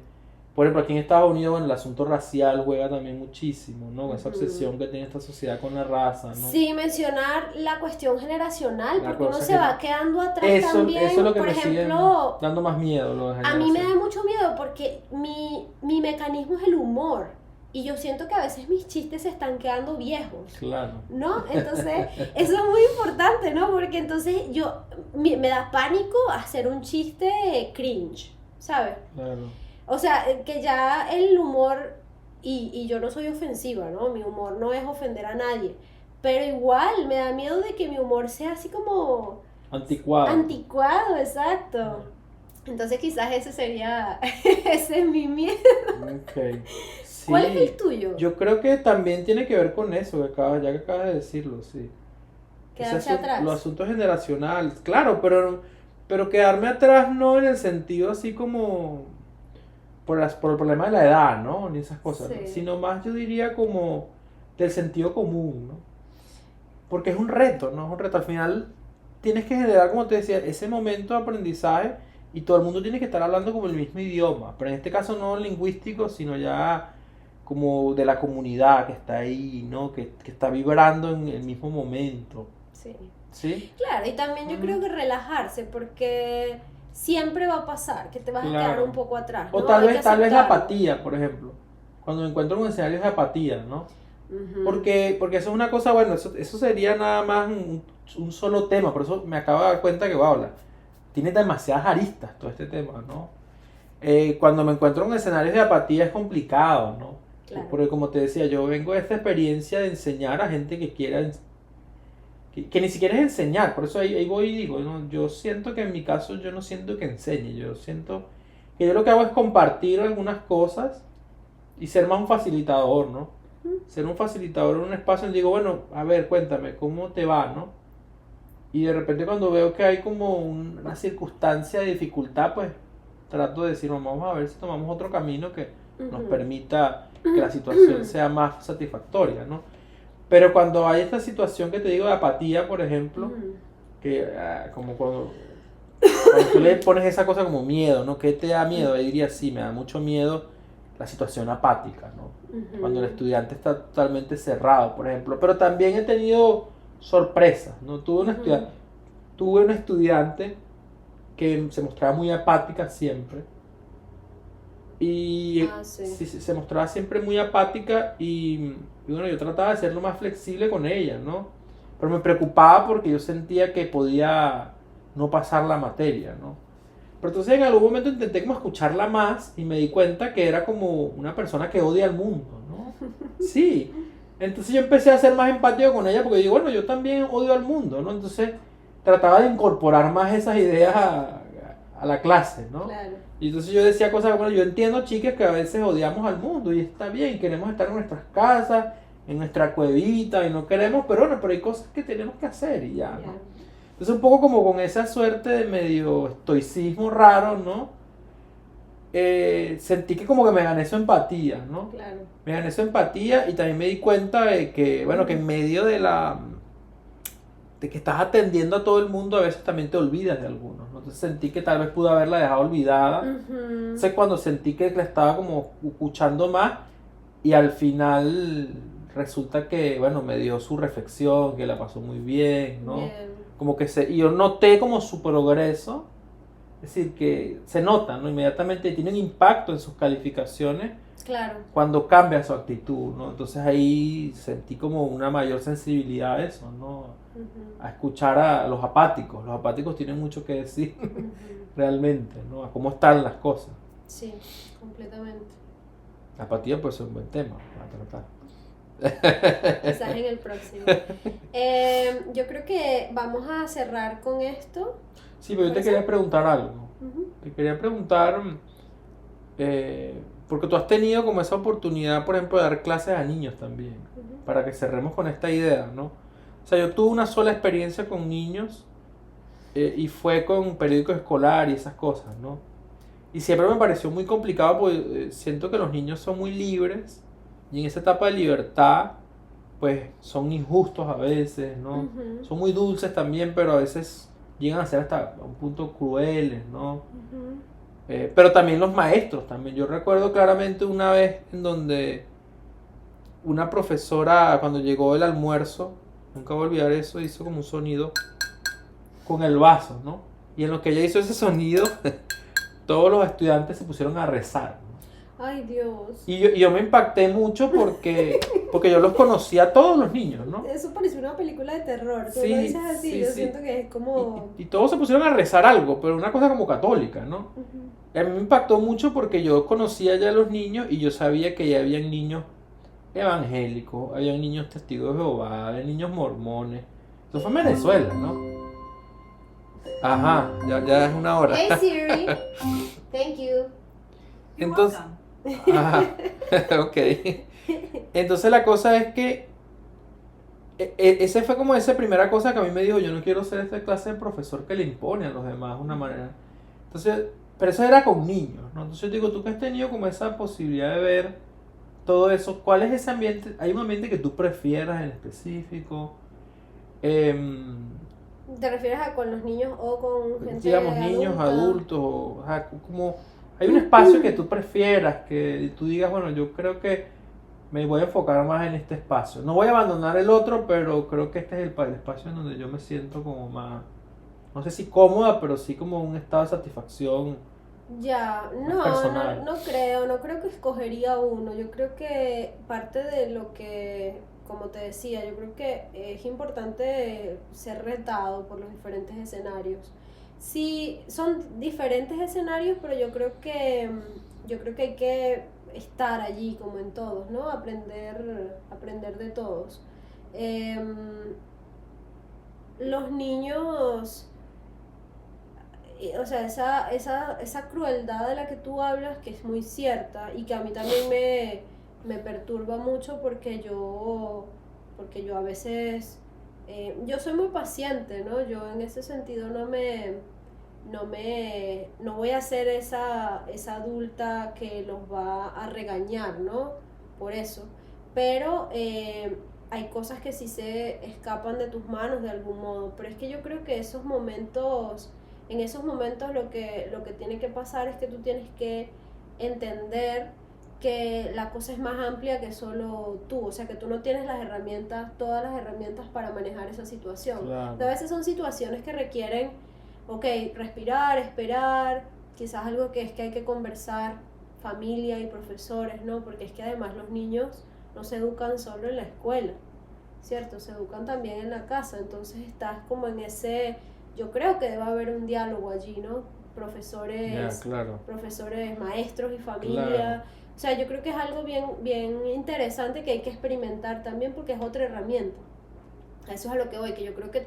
Por ejemplo, aquí en Estados Unidos, bueno, el asunto racial juega también muchísimo, ¿no? Esa obsesión que tiene esta sociedad con la raza, ¿no? Sin mencionar la cuestión generacional, La porque uno cosa se que- va quedando atrás Eso también. es lo que por me sigue ejemplo, dando más miedo, lo de a mí me da generación. mucho miedo porque mi mecanismo es el humor. Y yo siento que a veces mis chistes se están quedando viejos, Claro, ¿no? Entonces, eso es muy importante, ¿no? Porque entonces me da pánico hacer un chiste cringe, ¿sabes? claro. O sea, que ya el humor, y yo no soy ofensiva, ¿no? Mi humor no es ofender a nadie, pero igual me da miedo de que mi humor sea así como Anticuado. anticuado, exacto. Entonces quizás ese es mi miedo. Ok. Sí, ¿Cuál es el tuyo? yo creo que también tiene que ver con eso, ya que acabas de decirlo, sí. Quedarse atrás. Los asuntos generacionales, claro, pero quedarme atrás no en el sentido así como por el problema de la edad, ¿no? Ni esas cosas, ¿no? Sí. Sino más yo diría como del sentido común, ¿no? Porque es un reto, ¿no? Es un reto. Al final tienes que generar, como te decía, ese momento de aprendizaje y todo el mundo tiene que estar hablando como el mismo idioma, pero en este caso no lingüístico, sino ya como de la comunidad que está ahí, ¿no? Que está vibrando en el mismo momento. Sí. ¿Sí? Claro, y también yo creo que relajarse, porque siempre va a pasar que te vas a Claro. quedar un poco atrás, ¿no? O tal Hay vez, que tal vez la aceptarlo. apatía, por ejemplo. Cuando me encuentro en escenarios de apatía, ¿no? Ujú. Porque eso es una cosa, bueno, eso sería nada más un solo tema. Por eso me acabo de dar cuenta que, wow, tiene demasiadas aristas todo este tema, ¿no? Cuando me encuentro en escenarios de apatía es complicado, ¿no? Claro. Porque como te decía, yo vengo de esta experiencia de enseñar a gente que quiera, que ni siquiera es enseñar. Por eso ahí voy y digo, ¿no? Yo siento que en mi caso yo no siento que enseñe, yo siento que yo lo que hago es compartir algunas cosas y ser más un facilitador, ¿no? Ser un facilitador en un espacio donde digo, bueno, a ver, cuéntame, ¿cómo te va, no? Y de repente cuando veo que hay como una circunstancia de dificultad, pues trato de decir, vamos a ver si tomamos otro camino que nos Ujú. permita que la situación sea más satisfactoria, ¿no? Pero cuando hay esta situación que te digo de apatía, por ejemplo, Ujú. que como cuando tú le pones esa cosa como miedo, ¿no? ¿Qué te da miedo? Ahí diría, sí, me da mucho miedo la situación apática, ¿no? Ujú. Cuando el estudiante está totalmente cerrado, por ejemplo. Pero también he tenido sorpresas, ¿no? Ujú. Tuve una estudiante que se mostraba muy apática siempre. Y Sí. se mostraba siempre muy apática y bueno, yo trataba de ser lo más flexible con ella, ¿no? Pero me preocupaba porque yo sentía que podía no pasar la materia, ¿no? Pero entonces en algún momento intenté como escucharla más y me di cuenta que era como una persona que odia al mundo, ¿no? Sí. Entonces yo empecé a ser más empático con ella porque digo, bueno, yo también odio al mundo, ¿no? Entonces trataba de incorporar más esas ideas a la clase, ¿no? Claro. Y entonces yo decía cosas como, yo entiendo, chicas, que a veces odiamos al mundo y está bien, queremos estar en nuestras casas, en nuestra cuevita y no queremos, pero bueno, pero hay cosas que tenemos que hacer y ya, ¿no? Ya. Entonces un poco como con esa suerte de medio estoicismo raro, ¿no? Sentí que como que me gané su empatía, ¿no? Claro. Me gané su empatía y también me di cuenta de que, bueno, que en medio de que estás atendiendo a todo el mundo, a veces también te olvidas de algunos, ¿no? Entonces sentí que tal vez pude haberla dejado olvidada. Ujú. Entonces cuando sentí que la estaba como escuchando más y al final resulta que, bueno, me dio su reflexión, que la pasó muy bien, ¿no? Bien. Como que y yo noté como su progreso, es decir, que se nota, ¿no? Inmediatamente tiene un impacto en sus calificaciones Claro. cuando cambia su actitud, ¿no? Entonces ahí sentí como una mayor sensibilidad a eso, ¿no? Ujú. A escuchar a los apáticos. Los apáticos tienen mucho que decir Ujú. realmente, ¿no? A cómo están las cosas. Sí, completamente. La apatía puede ser un buen tema a tratar. Quizás en el próximo. Yo creo que vamos a cerrar con esto. Sí, pero yo te ¿Parece? quería preguntar algo. Ujú. Te quería preguntar, porque tú has tenido como esa oportunidad, por ejemplo, de dar clases a niños también, Ujú. para que cerremos con esta idea, ¿no? O sea, yo tuve una sola experiencia con niños y fue con periódico escolar y esas cosas, ¿no? Y siempre me pareció muy complicado porque siento que los niños son muy libres y en esa etapa de libertad, pues son injustos a veces, ¿no? Ujú. Son muy dulces también, pero a veces llegan a ser hasta un punto crueles, ¿no? Ujú. Pero también los maestros, también. Yo recuerdo claramente una vez en donde una profesora, cuando llegó el almuerzo, nunca voy a olvidar eso, hizo como un sonido con el vaso, ¿no? Y en lo que ella hizo ese sonido, todos los estudiantes se pusieron a rezar, ¿no? Ay, Dios. Y yo me impacté mucho porque yo los conocía a todos los niños, ¿no? Eso parece una película de terror. Tú Sí, lo dices así, sí, yo sí. siento que es como... Y todos se pusieron a rezar algo, pero una cosa como católica, ¿no? Ujú. Y a mí me impactó mucho porque yo conocía ya a los niños y yo sabía que ya habían niños evangélicos, habían niños testigos de Jehová, había niños mormones. Eso fue en Venezuela, ¿no? Ajá, ya es una hora. Hey Siri, thank you. Entonces, ajá, ok. Entonces la cosa es que ese fue como esa primera cosa que a mí me dijo, yo no quiero ser esta clase de profesor que le impone a los demás de una manera. Entonces, pero eso era con niños, ¿no? Entonces yo digo, tú que has tenido como esa posibilidad de ver todo eso, ¿cuál es ese ambiente? ¿Hay un ambiente que tú prefieras en específico? Em, ¿Te refieres a con los niños o con gente digamos, niños, adulta? adultos, o sea, como hay un espacio que tú prefieras, que tú digas, bueno, yo creo que me voy a enfocar más en este espacio. No voy a abandonar el otro, pero creo que este es el espacio en donde yo me siento como más, no sé si cómoda, pero sí como un estado de satisfacción Ya, más personal. no creo que escogería uno. Yo creo que parte de lo que, como te decía, yo creo que es importante ser retado por los diferentes escenarios. Sí, son diferentes escenarios, pero yo creo que hay que estar allí como en todos, ¿no? Aprender de todos. Em, los niños, o sea, esa crueldad de la que tú hablas, que es muy cierta y que a mí también me perturba mucho porque yo a veces, yo soy muy paciente, ¿no? Yo en ese sentido no voy a ser esa adulta que los va a regañar, ¿no? Por eso. Pero hay cosas que sí se escapan de tus manos de algún modo. Pero es que yo creo que en esos momentos lo que tiene que pasar es que tú tienes que entender que la cosa es más amplia que solo tú, o sea que tú no tienes todas las herramientas para manejar esa situación. Claro. A veces son situaciones que requieren, ok, respirar, esperar, quizás algo que es que hay que conversar, familia y profesores, ¿no? Porque es que además los niños no se educan solo en la escuela, ¿cierto? Se educan también en la casa, entonces estás como en yo creo que debe haber un diálogo allí, ¿no? Ya, claro. Profesores, maestros y familia. Claro. O sea, yo creo que es algo bien interesante que hay que experimentar también porque es otra herramienta. A eso es a lo que voy, que yo creo que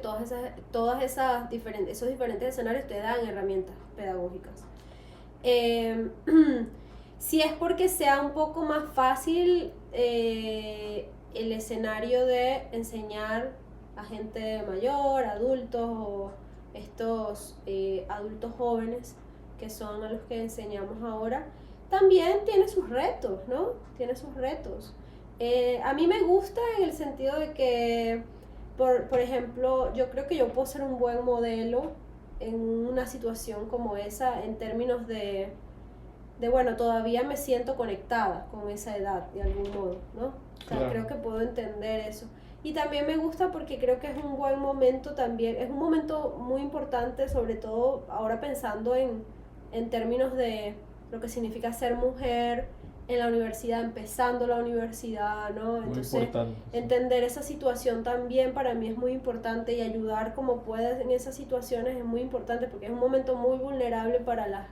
esos diferentes escenarios te dan herramientas pedagógicas. Eh, si es porque sea un poco más fácil el escenario de enseñar a gente mayor, adultos o estos adultos jóvenes que son a los que enseñamos ahora, también tiene sus retos, ¿no? Tiene sus retos. A mí me gusta en el sentido de que, por ejemplo, yo creo que yo puedo ser un buen modelo en una situación como esa en términos bueno, todavía me siento conectada con esa edad de algún modo, ¿no? O sea, Claro. creo que puedo entender eso. Y también me gusta porque creo que es un buen momento también, es un momento muy importante, sobre todo ahora pensando en términos de lo que significa ser mujer en la universidad, empezando la universidad, ¿no? Muy Entonces, importante. entender esa situación también para mí es muy importante y ayudar como puedes en esas situaciones es muy importante porque es un momento muy vulnerable para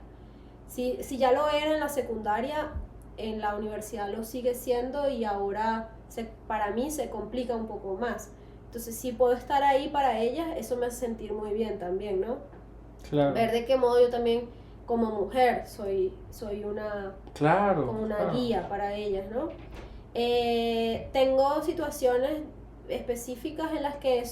si ya lo era en la secundaria, en la universidad lo sigue siendo y ahora para mí se complica un poco más. Entonces, si puedo estar ahí para ellas, eso me hace sentir muy bien también, ¿no? Claro. Ver de qué modo yo también, como mujer, soy una, Claro. como una Claro. guía para ellas, ¿no? Tengo situaciones específicas en las que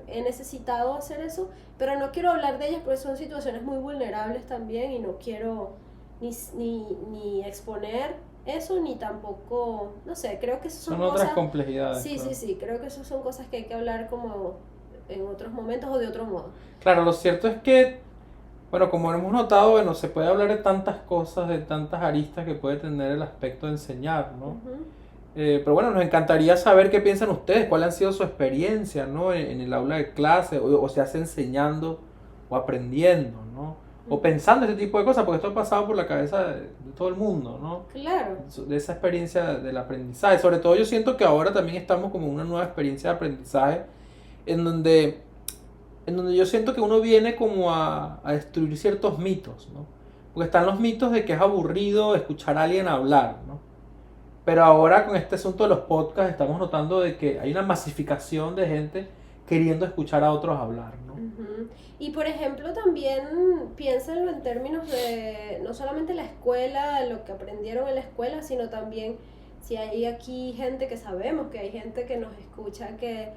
he necesitado hacer eso, pero no quiero hablar de ellas porque son situaciones muy vulnerables también y no quiero ni exponer eso, ni tampoco, no sé, creo que esas son Son otras cosas, complejidades. sí, Claro. sí, sí, creo que esas son cosas que hay que hablar como en otros momentos o de otro modo. Claro, lo cierto es que, bueno, como hemos notado, bueno, se puede hablar de tantas cosas, de tantas aristas que puede tener el aspecto de enseñar, ¿no? Ujú. Pero bueno, nos encantaría saber qué piensan ustedes, cuál ha sido su experiencia, ¿no? En el aula de clase, o se hace enseñando o aprendiendo, ¿no? O pensando ese tipo de cosas, porque esto ha pasado por la cabeza de todo el mundo, ¿no? Claro. De esa experiencia del aprendizaje. Sobre todo yo siento que ahora también estamos como en una nueva experiencia de aprendizaje en donde yo siento que uno viene como a destruir ciertos mitos, ¿no? Porque están los mitos de que es aburrido escuchar a alguien hablar, ¿no? Pero ahora con este asunto de los podcasts estamos notando de que hay una masificación de gente queriendo escuchar a otros hablar, ¿no? Ujú. Y por ejemplo también piénsenlo en términos de no solamente la escuela, lo que aprendieron en la escuela, sino también si hay aquí gente que sabemos que hay gente que nos escucha que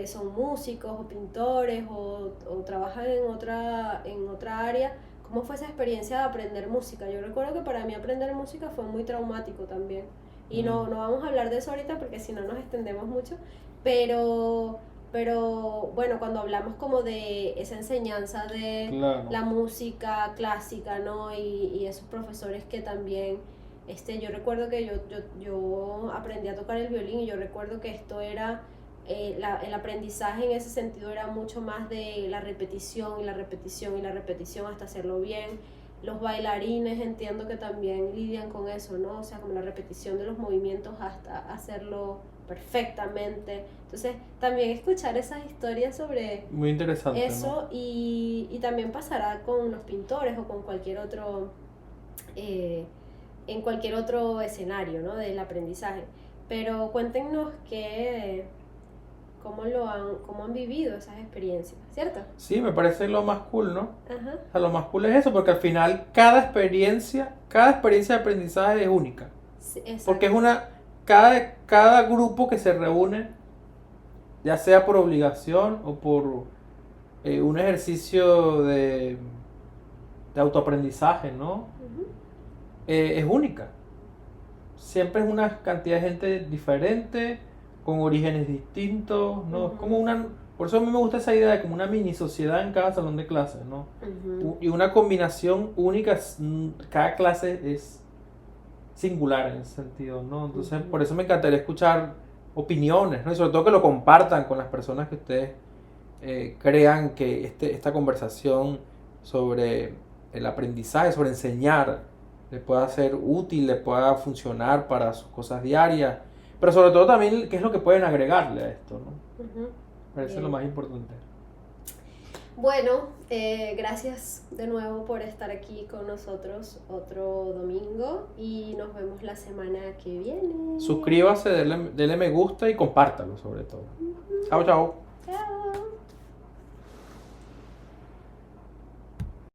son músicos o pintores o trabajan en otra área. ¿Cómo fue esa experiencia de aprender música? Yo recuerdo que para mí aprender música fue muy traumático también. Y no vamos a hablar de eso ahorita porque si no nos extendemos mucho, pero bueno, cuando hablamos como de esa enseñanza de Claro. la música clásica, ¿no? Y esos profesores que también Yo recuerdo que yo aprendí a tocar el violín y yo recuerdo que esto era, el aprendizaje en ese sentido era mucho más de la repetición y la repetición y la repetición hasta hacerlo bien. Los bailarines entiendo que también lidian con eso, ¿no? O sea, como la repetición de los movimientos hasta hacerlo perfectamente. Entonces, también escuchar esas historias sobre Muy interesante, eso, ¿no? y también pasará con los pintores o con cualquier otro, en cualquier otro escenario, ¿no? Del aprendizaje. Pero cuéntenos cómo han vivido esas experiencias, ¿cierto? Sí, me parece lo más cool, ¿no? Ajá. O sea, lo más cool es eso, porque al final cada experiencia de aprendizaje es única. Sí, exacto. Porque es cada grupo que se reúne, ya sea por obligación o por un ejercicio de autoaprendizaje, ¿no? Ujú. Es única. Siempre es una cantidad de gente diferente, con orígenes distintos, ¿no? Es como por eso a mí me gusta esa idea de como una mini sociedad en cada salón de clases, ¿no? Ujú. Y una combinación única, cada clase es singular en ese sentido, ¿no? Entonces, por eso me encantaría escuchar opiniones, ¿no? Y sobre todo que lo compartan con las personas que ustedes crean que esta conversación sobre el aprendizaje, sobre enseñar, le pueda ser útil, le pueda funcionar para sus cosas diarias, pero sobre todo también qué es lo que pueden agregarle a esto, ¿no? Ujú. Parece Bien. lo más importante. Bueno, gracias de nuevo por estar aquí con nosotros otro domingo y nos vemos la semana que viene. Suscríbase, dele me gusta y compártalo sobre todo. Chao, chao. Chao.